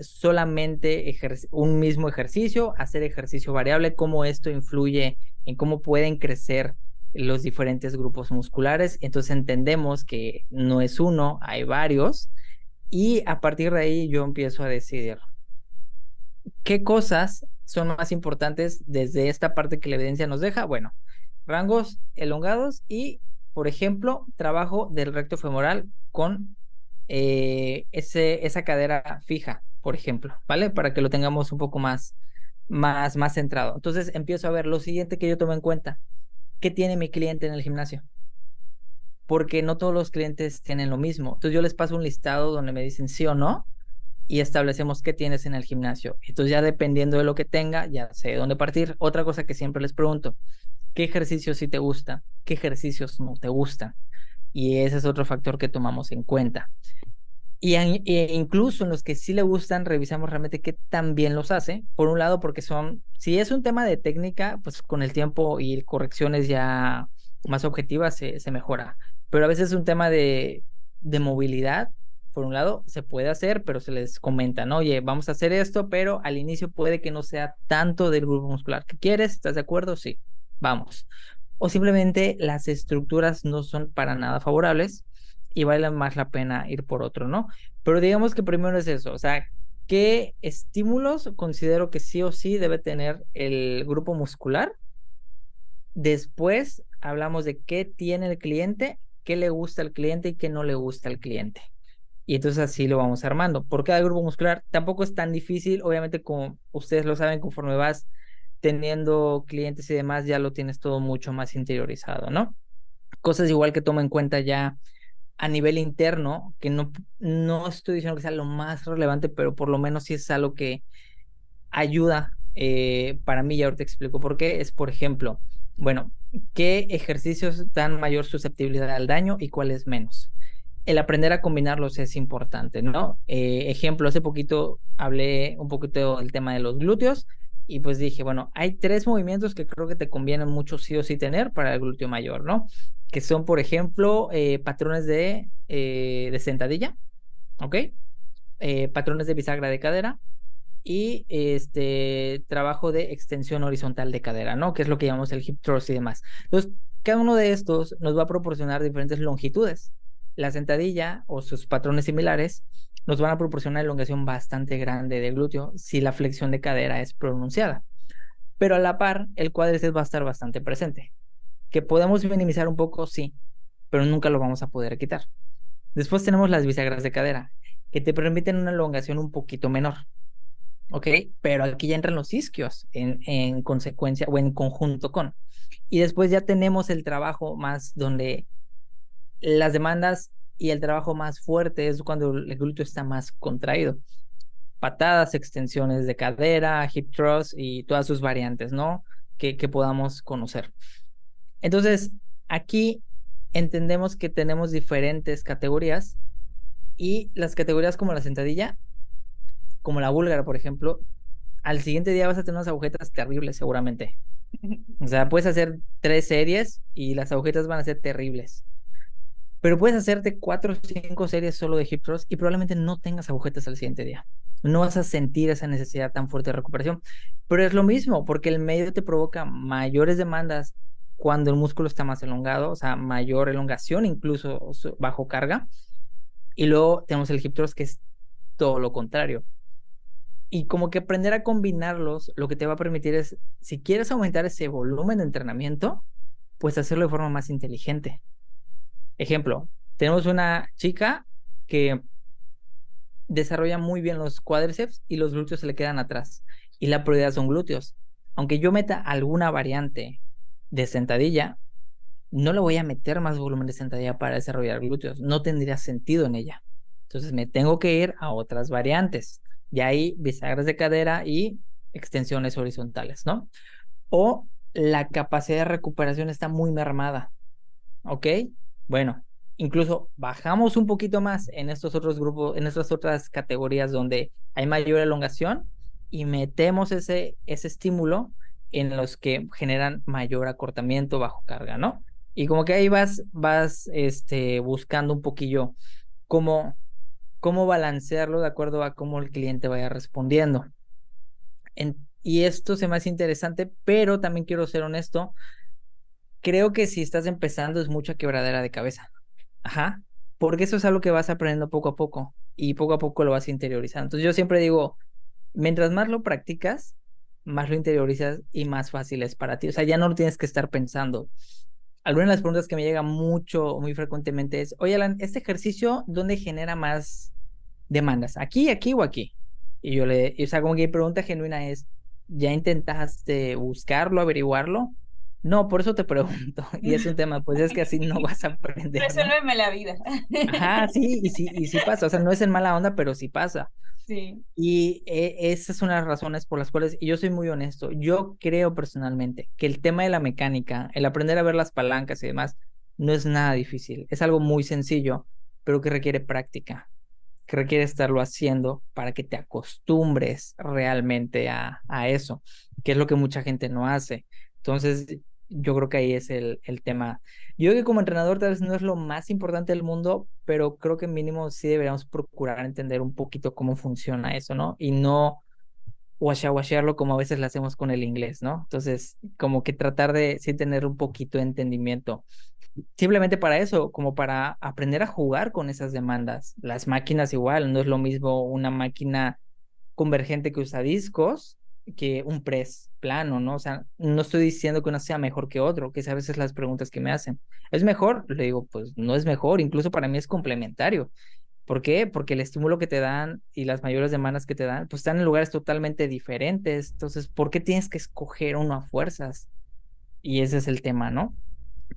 solamente un mismo ejercicio, hacer ejercicio variable, cómo esto influye en cómo pueden crecer los diferentes grupos musculares. Entonces entendemos que no es uno, hay varios. Y a partir de ahí yo empiezo a decidir qué cosas son más importantes desde esta parte que la evidencia nos deja. Bueno, rangos elongados y, por ejemplo, trabajo del recto femoral con esa cadera fija, por ejemplo, ¿vale? Para que lo tengamos un poco más centrado. Entonces empiezo a ver lo siguiente que yo tomo en cuenta. ¿qué tiene mi cliente en el gimnasio? Porque no todos los clientes tienen lo mismo. Entonces yo les paso un listado donde me dicen sí o no y establecemos qué tienes en el gimnasio. Entonces ya dependiendo de lo que tenga, ya sé dónde partir. Otra cosa que siempre les pregunto, ¿qué ejercicios sí te gustan? ¿Qué ejercicios no te gustan? Y ese es otro factor que tomamos en cuenta. Incluso en los que sí le gustan, revisamos realmente qué tan bien los hace. Por un lado, porque si es un tema de técnica, pues con el tiempo y correcciones ya más objetivas se mejora. Pero a veces es un tema de movilidad. Por un lado, se puede hacer, pero se les comenta, ¿no? Oye, vamos a hacer esto, pero al inicio puede que no sea tanto del grupo muscular que quieres. ¿Estás de acuerdo? Sí, vamos. O simplemente las estructuras no son para nada favorables y vale más la pena ir por otro, ¿no? Pero digamos que primero es eso, o sea, ¿qué estímulos considero que sí o sí debe tener el grupo muscular? Después hablamos de qué tiene el cliente, qué le gusta al cliente y qué no le gusta al cliente. Y entonces así lo vamos armando. Por cada grupo muscular tampoco es tan difícil, obviamente como ustedes lo saben, conforme vas teniendo clientes y demás, ya lo tienes todo mucho más interiorizado, ¿no? Cosas igual que toma en cuenta ya a nivel interno, que no estoy diciendo que sea lo más relevante, pero por lo menos sí es algo que ayuda para mí, y ahorita te explico por qué, es por ejemplo, bueno, ¿qué ejercicios dan mayor susceptibilidad al daño y cuáles menos? El aprender a combinarlos es importante, ¿no? Ejemplo, hace poquito hablé un poquito del tema de los glúteos y pues dije, bueno, hay 3 movimientos que creo que te convienen mucho sí o sí tener para el glúteo mayor, ¿no? Que son, por ejemplo, patrones de sentadilla, ¿ok? Patrones de bisagra de cadera y trabajo de extensión horizontal de cadera, ¿no? Que es lo que llamamos el hip thrust y demás. Entonces, cada uno de estos nos va a proporcionar diferentes longitudes. La sentadilla o sus patrones similares nos van a proporcionar elongación bastante grande del glúteo si la flexión de cadera es pronunciada. Pero a la par, el cuádriceps va a estar bastante presente. Que podemos minimizar un poco, sí, pero nunca lo vamos a poder quitar. Después tenemos las bisagras de cadera, que te permiten una elongación un poquito menor. ¿Ok? Pero aquí ya entran los isquios en consecuencia o en conjunto con. Y después ya tenemos el trabajo más donde las demandas y el trabajo más fuerte es cuando el glúteo está más contraído. Patadas, extensiones de cadera, hip thrust y todas sus variantes, ¿no? Que podamos conocer. Entonces, aquí entendemos que tenemos diferentes categorías y las categorías como la sentadilla, como la búlgara, por ejemplo, al siguiente día vas a tener unas agujetas terribles seguramente. O sea, puedes hacer 3 series y las agujetas van a ser terribles. Pero puedes hacerte 4 o 5 series solo de hip thrust y probablemente no tengas agujetas al siguiente día. No vas a sentir esa necesidad tan fuerte de recuperación. Pero es lo mismo, porque el medio te provoca mayores demandas cuando el músculo está más elongado, o sea, mayor elongación, incluso bajo carga. Y luego tenemos el hip thrust, que es todo lo contrario. Y como que aprender a combinarlos, lo que te va a permitir es, si quieres aumentar ese volumen de entrenamiento, pues hacerlo de forma más inteligente. Ejemplo, tenemos una chica que desarrolla muy bien los cuádriceps y los glúteos se le quedan atrás. Y la prioridad son glúteos. Aunque yo meta alguna variante de sentadilla, no le voy a meter más volumen de sentadilla para desarrollar glúteos. No tendría sentido en ella. Entonces me tengo que ir a otras variantes. Y ahí bisagras de cadera y extensiones horizontales, ¿no? O la capacidad de recuperación está muy mermada. ¿Ok? Bueno, incluso bajamos un poquito más en estos otros grupos, en estas otras categorías donde hay mayor elongación y metemos ese estímulo en los que generan mayor acortamiento bajo carga, ¿no? Y como que ahí vas buscando un poquillo cómo, cómo balancearlo de acuerdo a cómo el cliente vaya respondiendo. Y esto se me hace interesante, pero también quiero ser honesto. Creo que si estás empezando es mucha quebradera de cabeza. Ajá. Porque eso es algo que vas aprendiendo poco a poco y poco a poco lo vas interiorizando. Entonces yo siempre digo, mientras más lo practicas, más lo interiorizas y más fácil es para ti. O sea, ya no lo tienes que estar pensando. Algunas de las preguntas que me llegan mucho, muy frecuentemente es, oye, Alan, ¿este ejercicio dónde genera más demandas? ¿Aquí, aquí o aquí? Y o sea, como que mi pregunta genuina es, ¿ya intentaste buscarlo, averiguarlo? No, por eso te pregunto, y es un tema, pues es que así no vas a aprender, ¿no? Resuélveme la vida. Ajá, sí, y sí pasa, o sea, no es en mala onda, pero sí pasa. Sí. Y esas son las razones por las cuales, y yo soy muy honesto, yo creo personalmente que el tema de la mecánica, el aprender a ver las palancas y demás, no es nada difícil, es algo muy sencillo, pero que requiere práctica, que requiere estarlo haciendo para que te acostumbres realmente a eso, que es lo que mucha gente no hace. Entonces, yo creo que ahí es el tema. Yo creo que como entrenador tal vez no es lo más importante del mundo, pero creo que mínimo sí deberíamos procurar entender un poquito cómo funciona eso, ¿no? Y no washearlo como a veces lo hacemos con el inglés, ¿no? Entonces, como que tratar de sí tener un poquito de entendimiento. Simplemente para eso, como para aprender a jugar con esas demandas. Las máquinas igual, no es lo mismo una máquina convergente que usa discos que un press plano, ¿no? O sea, no estoy diciendo que uno sea mejor que otro, que es a veces las preguntas que me hacen. ¿Es mejor? Le digo, pues no es mejor, incluso para mí es complementario. ¿Por qué? Porque el estímulo que te dan y las mayores demandas que te dan, pues están en lugares totalmente diferentes. Entonces, ¿por qué tienes que escoger uno a fuerzas? Y ese es el tema, ¿no?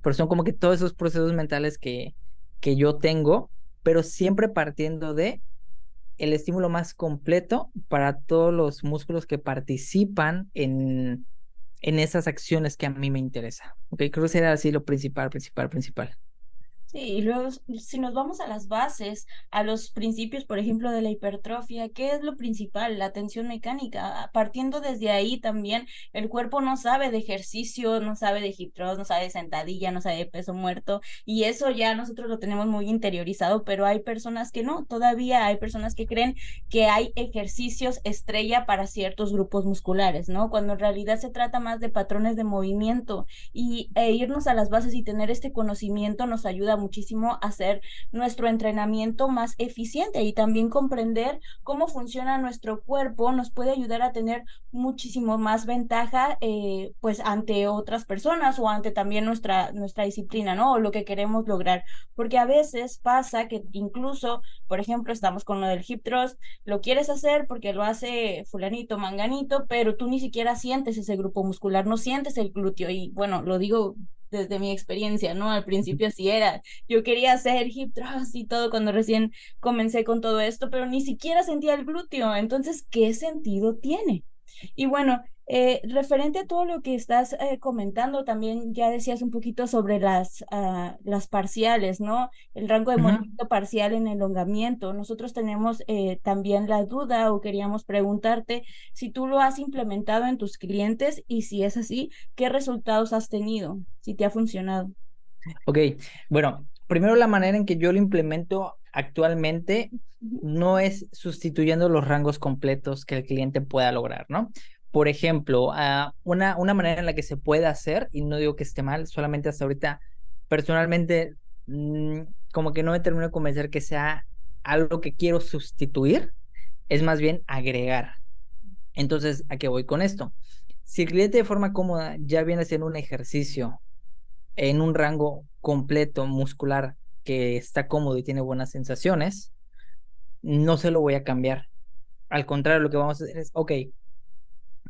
Pero son como que todos esos procesos mentales que yo tengo, pero siempre partiendo de el estímulo más completo para todos los músculos que participan en esas acciones que a mí me interesan. Ok, creo que sería así lo principal. Sí, y luego si nos vamos a las bases, a los principios, por ejemplo, de la hipertrofia, ¿qué es lo principal? La tensión mecánica. Partiendo desde ahí también, el cuerpo no sabe de ejercicio, no sabe de hip thrust, no sabe de sentadilla, no sabe de peso muerto, y eso ya nosotros lo tenemos muy interiorizado, pero hay personas que no, todavía hay personas que creen que hay ejercicios estrella para ciertos grupos musculares, ¿no? Cuando en realidad se trata más de patrones de movimiento e irnos a las bases y tener este conocimiento nos ayuda muchísimo a hacer nuestro entrenamiento más eficiente y también comprender cómo funciona nuestro cuerpo nos puede ayudar a tener muchísimo más ventaja pues ante otras personas o ante también nuestra disciplina, ¿no? O lo que queremos lograr. Porque a veces pasa que incluso, por ejemplo, estamos con lo del hip thrust, lo quieres hacer porque lo hace fulanito, manganito, pero tú ni siquiera sientes ese grupo muscular, no sientes el glúteo y bueno, lo digo desde mi experiencia, ¿no? Al principio así era, yo quería hacer hip thrust y todo cuando recién comencé con todo esto, pero ni siquiera sentía el glúteo, entonces, ¿qué sentido tiene? Y bueno, referente a todo lo que estás comentando, también ya decías un poquito sobre las parciales, ¿no? El rango de Ujú. movimiento parcial en elongamiento. Nosotros tenemos también la duda o queríamos preguntarte si tú lo has implementado en tus clientes y si es así, ¿qué resultados has tenido? Si te ha funcionado. Ok, bueno, primero la manera en que yo lo implemento actualmente Ujú. no es sustituyendo los rangos completos que el cliente pueda lograr, ¿no? Por ejemplo, una manera en la que se puede hacer, y no digo que esté mal, solamente hasta ahorita, personalmente, mm, como que no me termino de convencer que sea algo que quiero sustituir, es más bien agregar. Entonces, ¿a qué voy con esto? Si el cliente de forma cómoda ya viene haciendo un ejercicio en un rango completo muscular que está cómodo y tiene buenas sensaciones, no se lo voy a cambiar. Al contrario, lo que vamos a hacer es, ok,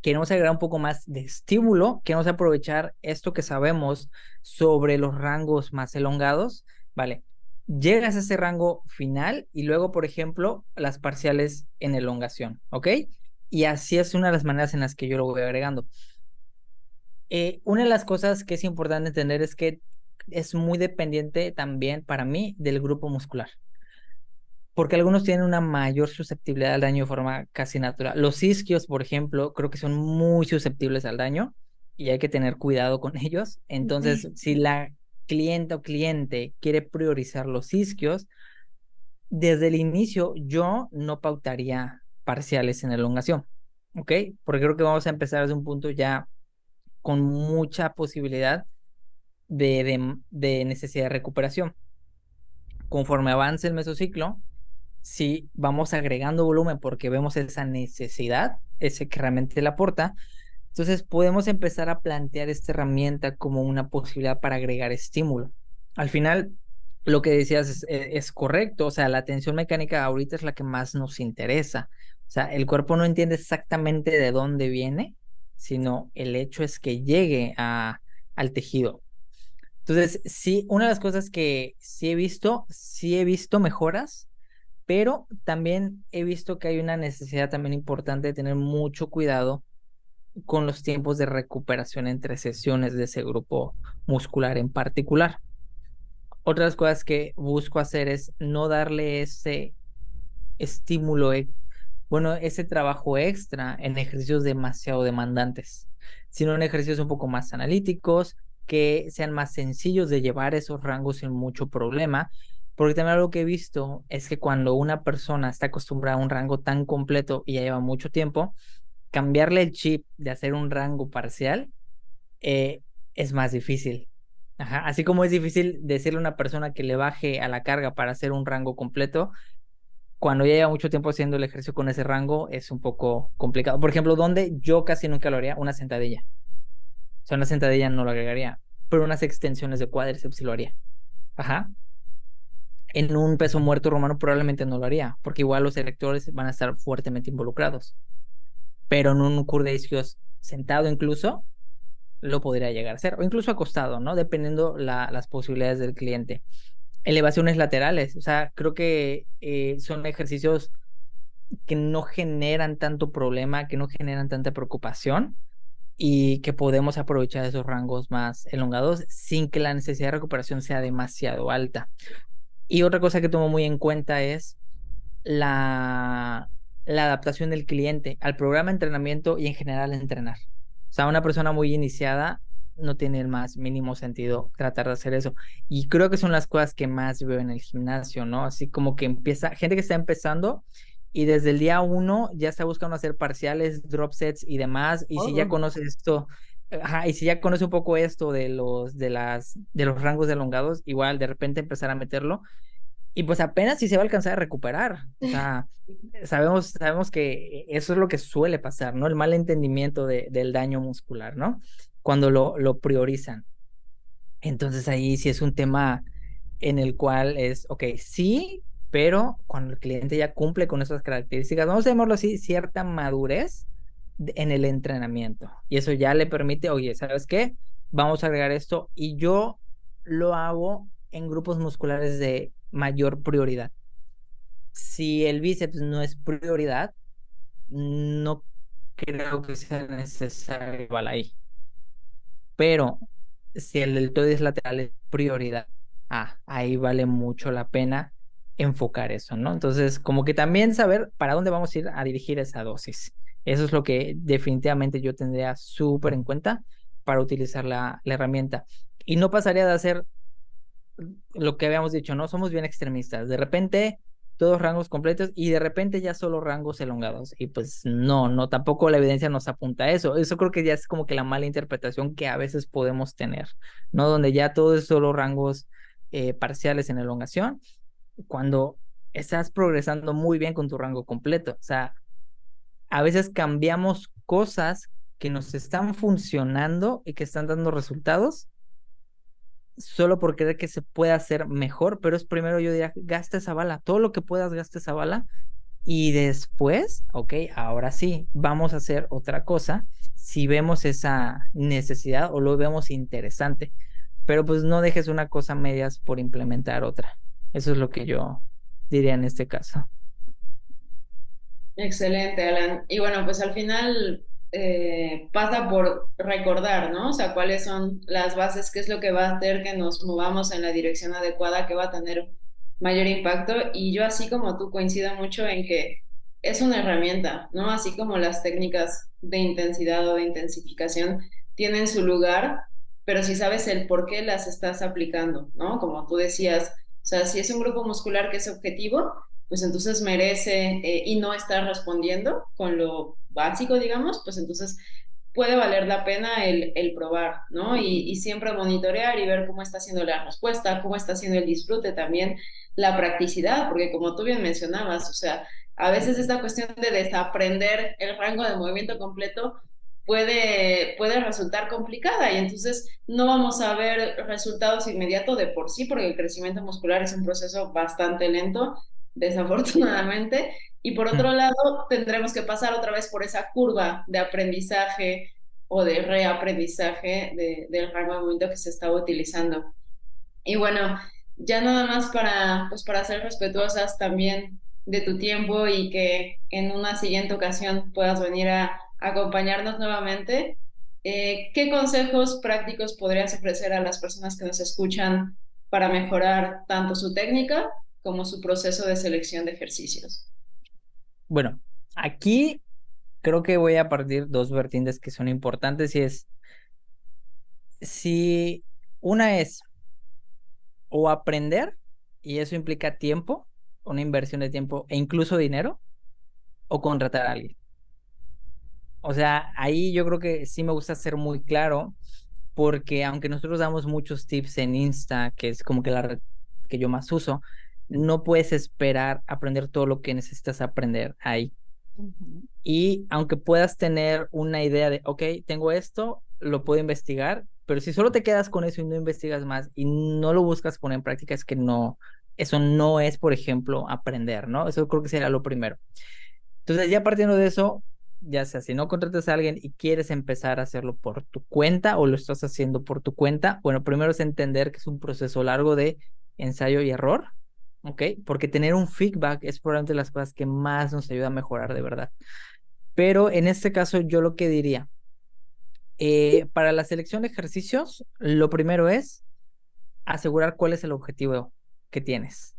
queremos agregar un poco más de estímulo, queremos aprovechar esto que sabemos sobre los rangos más elongados, ¿vale? Llegas a ese rango final y luego, por ejemplo, las parciales en elongación, ¿ok? Y así es una de las maneras en las que yo lo voy agregando. Una de las cosas que es importante entender es que es muy dependiente también para mí del grupo muscular, porque algunos tienen una mayor susceptibilidad al daño de forma casi natural. Los isquios, por ejemplo, creo que son muy susceptibles al daño y hay que tener cuidado con ellos. Entonces, si la clienta o cliente quiere priorizar los isquios, desde el inicio yo no pautaría parciales en elongación, ¿ok? Porque creo que vamos a empezar desde un punto ya con mucha posibilidad de necesidad de recuperación. Conforme avance el mesociclo, si vamos agregando volumen porque vemos esa necesidad, ese que realmente la aporta, entonces podemos empezar a plantear esta herramienta como una posibilidad para agregar estímulo. Al final, lo que decías es correcto, o sea, la tensión mecánica ahorita es la que más nos interesa. O sea, el cuerpo no entiende exactamente de dónde viene, sino el hecho es que llegue al tejido. Entonces, sí, una de las cosas que sí he visto mejoras, pero también he visto que hay una necesidad también importante de tener mucho cuidado con los tiempos de recuperación entre sesiones de ese grupo muscular en particular. Otras cosas que busco hacer es no darle ese estímulo, bueno, ese trabajo extra en ejercicios demasiado demandantes, sino en ejercicios un poco más analíticos, que sean más sencillos de llevar esos rangos sin mucho problema, porque también algo que he visto es que cuando una persona está acostumbrada a un rango tan completo y ya lleva mucho tiempo, cambiarle el chip de hacer un rango parcial eh, es más difícil. Ajá. Así como es difícil decirle a una persona que le baje a la carga para hacer un rango completo, cuando ya lleva mucho tiempo haciendo el ejercicio con ese rango es un poco complicado. Por ejemplo, donde yo casi nunca lo haría, una sentadilla. O sea, una sentadilla no lo agregaría, pero unas extensiones de cuádriceps sí lo haría. Ajá. En un peso muerto romano probablemente no lo haría, porque igual los erectores van a estar fuertemente involucrados. Pero en un curl de isquios sentado incluso, lo podría llegar a hacer, o incluso acostado, ¿no? Dependiendo las posibilidades del cliente. Elevaciones laterales, o sea, creo que son ejercicios que no generan tanto problema, que no generan tanta preocupación y que podemos aprovechar esos rangos más elongados sin que la necesidad de recuperación sea demasiado alta. Y otra cosa que tomo muy en cuenta es la, la adaptación del cliente al programa de entrenamiento y en general a entrenar. O sea, una persona muy iniciada no tiene el más mínimo sentido tratar de hacer eso. Y creo que son las cosas que más veo en el gimnasio, ¿no? Así como que empieza, gente que está empezando y desde el día uno ya está buscando hacer parciales, drop sets y demás. Y si ya conoce esto, ajá, y si ya conoce un poco esto de los rangos elongados, igual de repente empezar a meterlo y pues apenas si se va a alcanzar a recuperar. O sea, sabemos que eso es lo que suele pasar, ¿no? El mal entendimiento del daño muscular, ¿no? Cuando lo priorizan. Entonces ahí sí es un tema en el cual es, ok, sí, pero cuando el cliente ya cumple con esas características, vamos a llamarlo así, cierta madurez en el entrenamiento. Y eso ya le permite, oye, ¿sabes qué? Vamos a agregar esto y yo lo hago en grupos musculares de mayor prioridad. Si el bíceps no es prioridad, no creo que sea necesario igual ahí. Pero si el deltoides lateral es prioridad, ahí vale mucho la pena enfocar eso, ¿no? Entonces, como que también saber para dónde vamos a ir a dirigir esa dosis. Eso es lo que definitivamente yo tendría súper en cuenta para utilizar la herramienta. Y no pasaría de hacer lo que habíamos dicho, ¿no? Somos bien extremistas. De repente, todos rangos completos y de repente ya solo rangos elongados. Y pues no, tampoco la evidencia nos apunta a eso. Eso creo que ya es como que la mala interpretación que a veces podemos tener, ¿no? Donde ya todo es solo rangos parciales en elongación, cuando estás progresando muy bien con tu rango completo. O sea, a veces cambiamos cosas que nos están funcionando y que están dando resultados solo por creer que se puede hacer mejor, pero es primero yo diría, gasta esa bala, todo lo que puedas, gasta esa bala, y después, ok, ahora sí, vamos a hacer otra cosa, si vemos esa necesidad o lo vemos interesante, pero pues no dejes una cosa a medias por implementar otra. Eso es lo que yo diría en este caso. Excelente, Alan. Y bueno, pues al final pasa por recordar, ¿no? O sea, cuáles son las bases, qué es lo que va a hacer que nos movamos en la dirección adecuada, que va a tener mayor impacto. Y yo, así como tú, coincido mucho en que es una herramienta, ¿no? Así como las técnicas de intensidad o de intensificación tienen su lugar, pero si sabes el por qué las estás aplicando, ¿no? Como tú decías, o sea, si es un grupo muscular que es objetivo, pues entonces merece y no está respondiendo con lo básico, digamos, pues entonces puede valer la pena el probar, ¿no? Y siempre monitorear y ver cómo está haciendo la respuesta, cómo está haciendo el disfrute también, la practicidad, porque como tú bien mencionabas, o sea, a veces esta cuestión de desaprender el rango de movimiento completo puede resultar complicada y entonces no vamos a ver resultados inmediatos de por sí, porque el crecimiento muscular es un proceso bastante lento desafortunadamente. Y por otro lado, tendremos que pasar otra vez por esa curva de aprendizaje o de reaprendizaje del rango de movimiento que se estaba utilizando. Y bueno, ya nada más pues para ser respetuosas también de tu tiempo y que en una siguiente ocasión puedas venir a acompañarnos nuevamente, ¿qué consejos prácticos podrías ofrecer a las personas que nos escuchan para mejorar tanto su técnica como su proceso de selección de ejercicios? Bueno, aquí creo que voy a partir dos vertientes que son importantes y es, si una es o aprender, y eso implica tiempo, una inversión de tiempo e incluso dinero, o contratar a alguien. O sea, ahí yo creo que sí me gusta ser muy claro, porque aunque nosotros damos muchos tips en Insta, que es como que la red que yo más uso, no puedes esperar aprender todo lo que necesitas aprender ahí. Y aunque puedas tener una idea de, ok, tengo esto, lo puedo investigar, pero si solo te quedas con eso y no investigas más y no lo buscas poner en práctica, es que no, eso no es, por ejemplo, aprender, ¿no? Eso creo que sería lo primero. Entonces, ya partiendo de eso, ya sea si no contratas a alguien y quieres empezar a hacerlo por tu cuenta o lo estás haciendo por tu cuenta, bueno, primero es entender que es un proceso largo de ensayo y error, ¿ok? Porque tener un feedback es probablemente las cosas que más nos ayuda a mejorar de verdad. Pero en este caso, yo lo que diría, para la selección de ejercicios, lo primero es asegurar cuál es el objetivo que tienes.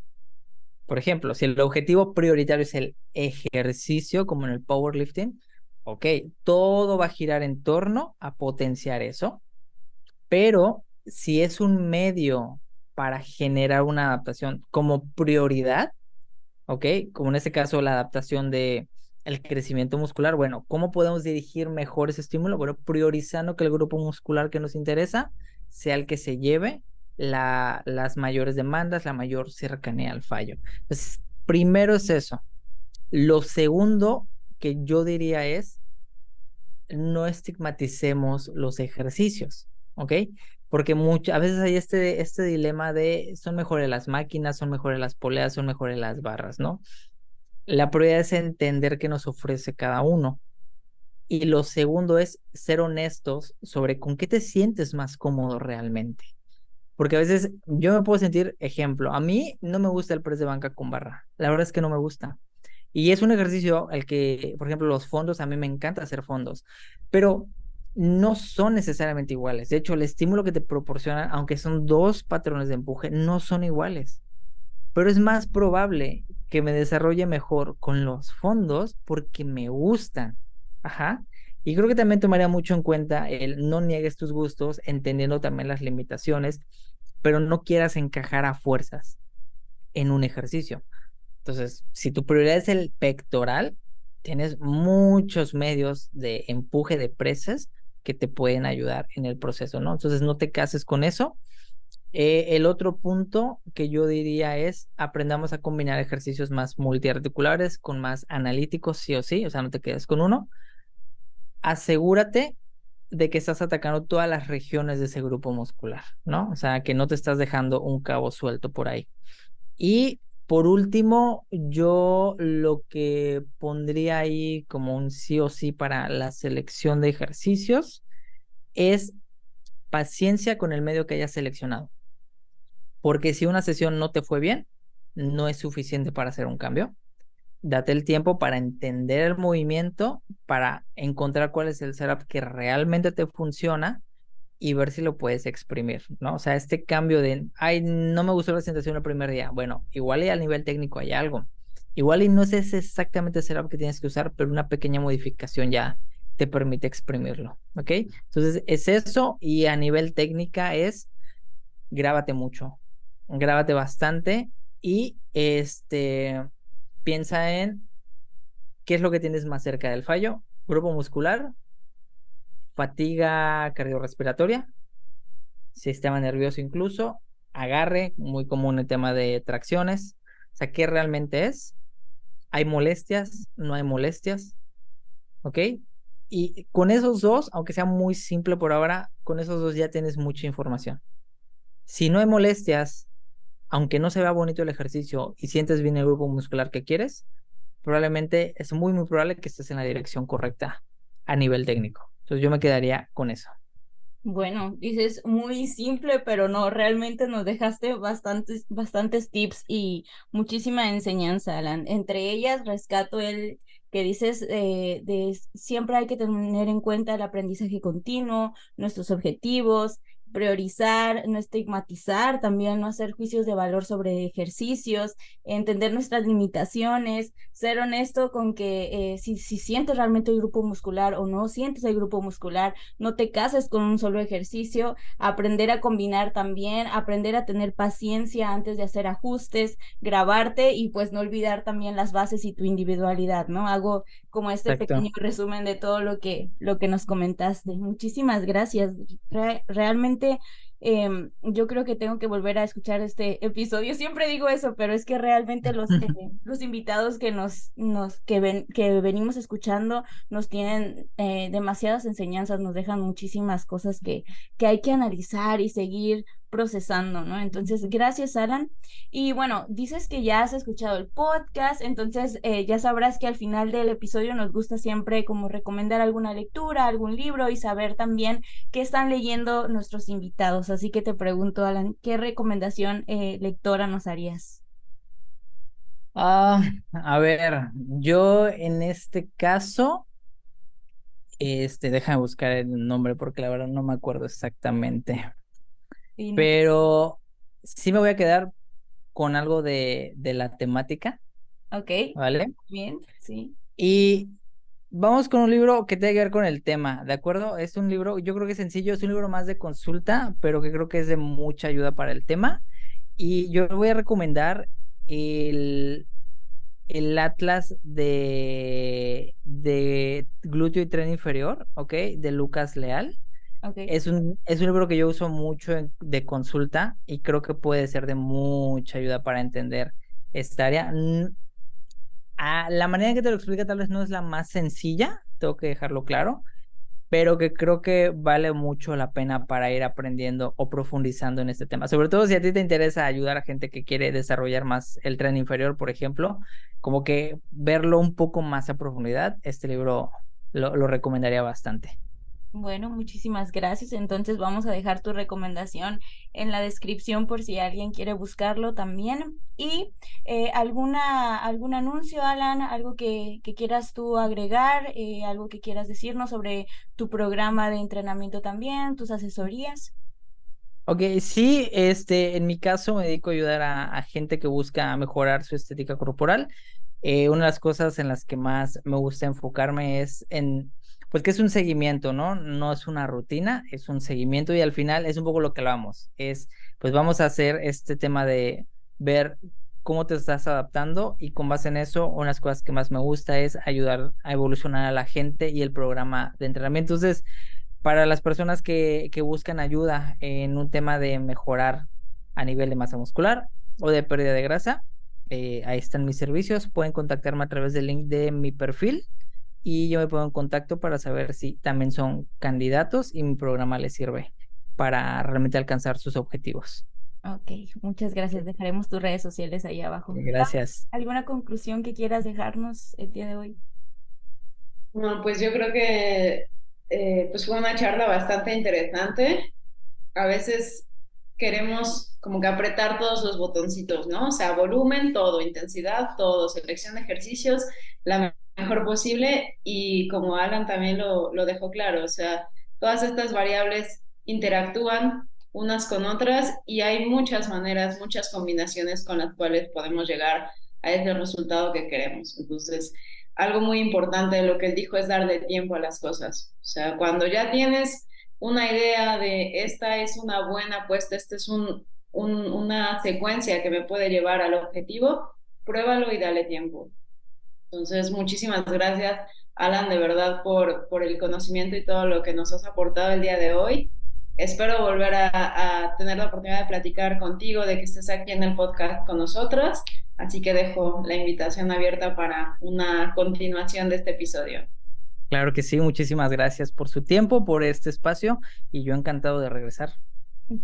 Por ejemplo, si el objetivo prioritario es el ejercicio, como en el powerlifting, ok, todo va a girar en torno a potenciar eso, pero si es un medio para generar una adaptación como prioridad, ¿ok? Como en este caso la adaptación de el crecimiento muscular, bueno, ¿cómo podemos dirigir mejor ese estímulo? Bueno, priorizando que el grupo muscular que nos interesa sea el que se lleve las mayores demandas, la mayor cercanía al fallo. Entonces, primero es eso. Lo segundo que yo diría es, no estigmaticemos los ejercicios, ¿ok? Porque a veces hay este dilema de, son mejores las máquinas, son mejores las poleas, son mejores las barras, ¿no? La prioridad es entender qué nos ofrece cada uno. Y lo segundo es ser honestos sobre con qué te sientes más cómodo realmente. Porque a veces yo me puedo sentir, ejemplo, a mí no me gusta el press de banca con barra. La verdad es que no me gusta. Y es un ejercicio al que, por ejemplo, los fondos, a mí me encanta hacer fondos, pero no son necesariamente iguales. De hecho, el estímulo que te proporcionan, aunque son dos patrones de empuje, no son iguales, pero es más probable que me desarrolle mejor con los fondos porque me gustan. Ajá. Y creo que también tomaría mucho en cuenta el no niegues tus gustos, entendiendo también las limitaciones, pero no quieras encajar a fuerzas en un ejercicio. Entonces, si tu prioridad es el pectoral, tienes muchos medios de empuje de presas que te pueden ayudar en el proceso, ¿no? Entonces, no te cases con eso. El otro punto que yo diría es aprendamos a combinar ejercicios más multiarticulares con más analíticos, sí o sí, o sea, no te quedes con uno. Asegúrate de que estás atacando todas las regiones de ese grupo muscular, ¿no? O sea, que no te estás dejando un cabo suelto por ahí. Y por último, yo lo que pondría ahí como un sí o sí para la selección de ejercicios es paciencia con el medio que hayas seleccionado. Porque si una sesión no te fue bien, no es suficiente para hacer un cambio. Date el tiempo para entender el movimiento, para encontrar cuál es el setup que realmente te funciona y ver si lo puedes exprimir, ¿no? O sea, este cambio de, ay, no me gustó la sensación el primer día. Bueno, igual y a nivel técnico hay algo. Igual y no es ese exactamente el setup que tienes que usar, pero una pequeña modificación ya te permite exprimirlo, ¿ok? Entonces, es eso y a nivel técnica es grábate mucho, grábate bastante y piensa en qué es lo que tienes más cerca del fallo, grupo muscular, fatiga cardiorrespiratoria, sistema nervioso incluso, agarre, muy común el tema de tracciones, o sea, ¿qué realmente es? ¿Hay molestias? ¿No hay molestias? ¿Ok? Y con esos dos, aunque sea muy simple por ahora, con esos dos ya tienes mucha información. Si no hay molestias, aunque no se vea bonito el ejercicio y sientes bien el grupo muscular que quieres, probablemente es muy, muy probable que estés en la dirección correcta a nivel técnico. Entonces yo me quedaría con eso. Bueno, dices muy simple, pero no, realmente nos dejaste bastantes tips y muchísima enseñanza, Alan. Entre ellas rescato el que dices siempre hay que tener en cuenta el aprendizaje continuo, nuestros objetivos, priorizar, no estigmatizar, también no hacer juicios de valor sobre ejercicios, entender nuestras limitaciones, ser honesto con que si sientes realmente el grupo muscular o no sientes el grupo muscular, no te cases con un solo ejercicio, aprender a combinar también, aprender a tener paciencia antes de hacer ajustes, grabarte y pues no olvidar también las bases y tu individualidad, ¿no? Hago como este Exacto. pequeño resumen de todo lo que nos comentaste. Muchísimas gracias. Realmente yo creo que tengo que volver a escuchar este episodio. Siempre digo eso, pero es que realmente los invitados que venimos escuchando nos tienen demasiadas enseñanzas, nos dejan muchísimas cosas que hay que analizar y seguir procesando, ¿no? Entonces, gracias, Alan. Y bueno, dices que ya has escuchado el podcast, entonces ya sabrás que al final del episodio nos gusta siempre como recomendar alguna lectura, algún libro y saber también qué están leyendo nuestros invitados. Así que te pregunto, Alan, ¿qué recomendación lectora nos harías? Ah, a ver, yo en este caso, déjame buscar el nombre porque la verdad no me acuerdo exactamente, Y no te... pero sí me voy a quedar con algo de la temática, Ok, ¿vale? bien, sí. Y vamos con un libro que tiene que ver con el tema, ¿de acuerdo? Es un libro, yo creo que es sencillo, es un libro más de consulta, pero que creo que es de mucha ayuda para el tema. Y yo voy a recomendar el, el Atlas de glúteo y tren inferior, ¿ok? De Lucas Leal. Ok. Es un libro que yo uso mucho de consulta y creo que puede ser de mucha ayuda para entender esta área. La manera en que te lo explica tal vez no es la más sencilla, tengo que dejarlo claro, pero que creo que vale mucho la pena para ir aprendiendo o profundizando en este tema. Sobre todo si a ti te interesa ayudar a gente que quiere desarrollar más el tren inferior, por ejemplo, como que verlo un poco más a profundidad, este libro lo recomendaría bastante. Bueno, muchísimas gracias. Entonces vamos a dejar tu recomendación en la descripción por si alguien quiere buscarlo también. Y algún anuncio, Alan, algo que quieras tú agregar, algo que quieras decirnos sobre tu programa de entrenamiento también, tus asesorías. Ok, sí, en mi caso me dedico a ayudar a gente que busca mejorar su estética corporal. Una de las cosas en las que más me gusta enfocarme es pues que es un seguimiento, ¿no? No es una rutina, es un seguimiento y al final es un poco lo que hablamos. Pues vamos a hacer este tema de ver cómo te estás adaptando y con base en eso, una de las cosas que más me gusta es ayudar a evolucionar a la gente y el programa de entrenamiento. Entonces, para las personas que buscan ayuda en un tema de mejorar a nivel de masa muscular o de pérdida de grasa, ahí están mis servicios. Pueden contactarme a través del link de mi perfil y yo me pongo en contacto para saber si también son candidatos y mi programa les sirve para realmente alcanzar sus objetivos. Ok, muchas gracias. Dejaremos tus redes sociales ahí abajo. Gracias. ¿Alguna conclusión que quieras dejarnos el día de hoy? No, pues yo creo que pues fue una charla bastante interesante. A veces queremos como que apretar todos los botoncitos, ¿no? O sea, volumen, todo, intensidad, todo, selección de ejercicios, mejor posible y como Alan también lo dejó claro, o sea, todas estas variables interactúan unas con otras y hay muchas maneras, muchas combinaciones con las cuales podemos llegar a ese resultado que queremos. Entonces, algo muy importante de lo que él dijo es darle tiempo a las cosas. O sea, cuando ya tienes una idea de esta es una buena apuesta, esta es una secuencia que me puede llevar al objetivo, pruébalo y dale tiempo. Entonces, muchísimas gracias, Alan, de verdad, por el conocimiento y todo lo que nos has aportado el día de hoy. Espero volver a tener la oportunidad de platicar contigo, de que estés aquí en el podcast con nosotros. Así que dejo la invitación abierta para una continuación de este episodio. Claro que sí, muchísimas gracias por su tiempo, por este espacio y yo encantado de regresar.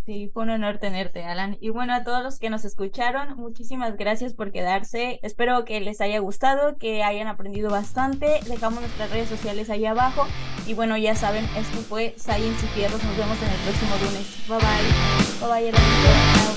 Sí, fue un honor tenerte, Alan. Y bueno, a todos los que nos escucharon, muchísimas gracias por quedarse. Espero que les haya gustado, que hayan aprendido bastante. Dejamos nuestras redes sociales ahí abajo. Y bueno, ya saben, esto fue Science y Fierros. Nos vemos en el próximo lunes. Bye bye. Bye bye, Alan. Chao.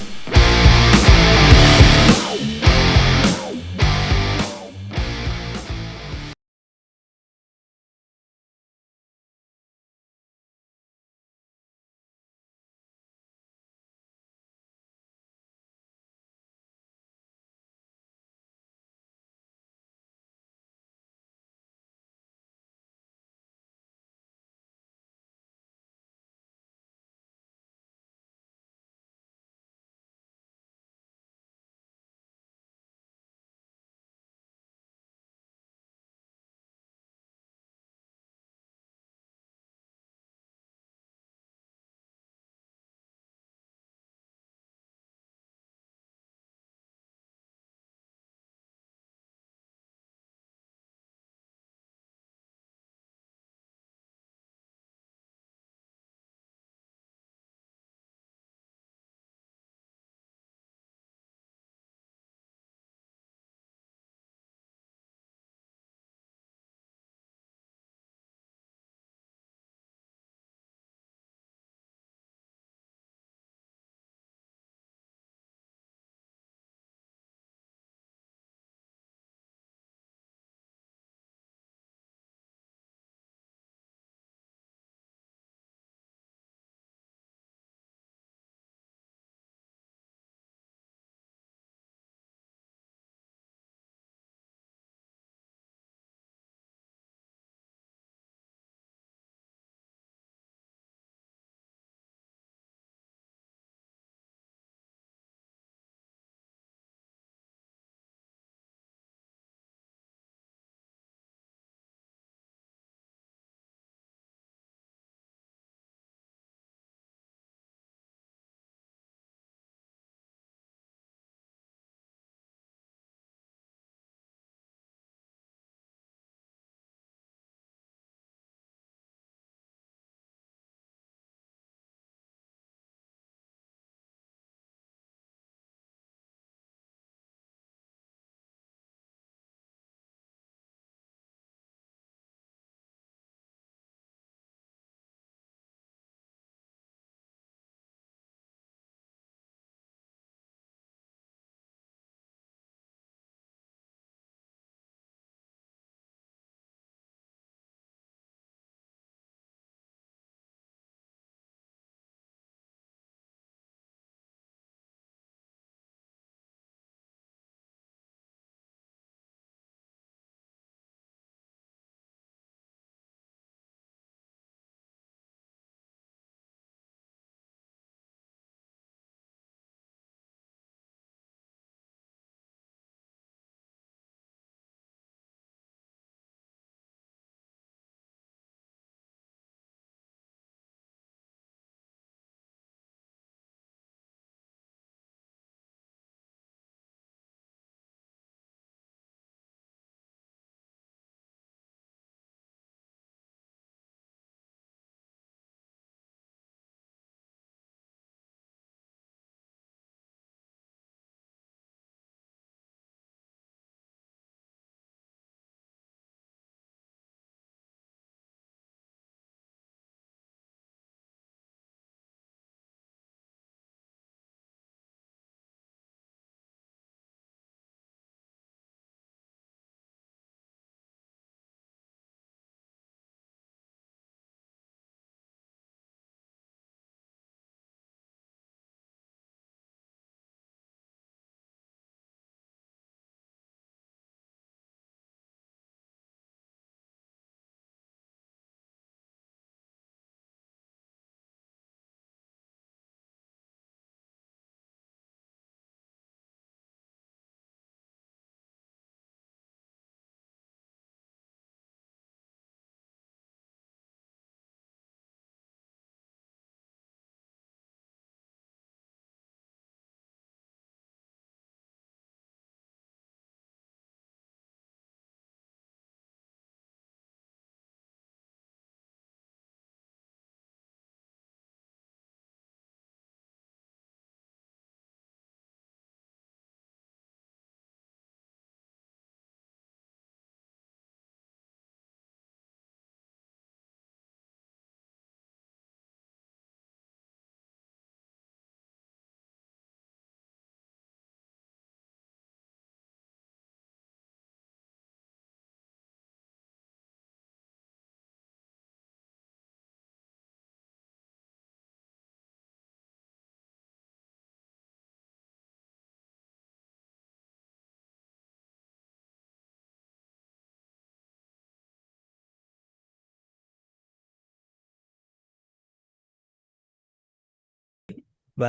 Bye.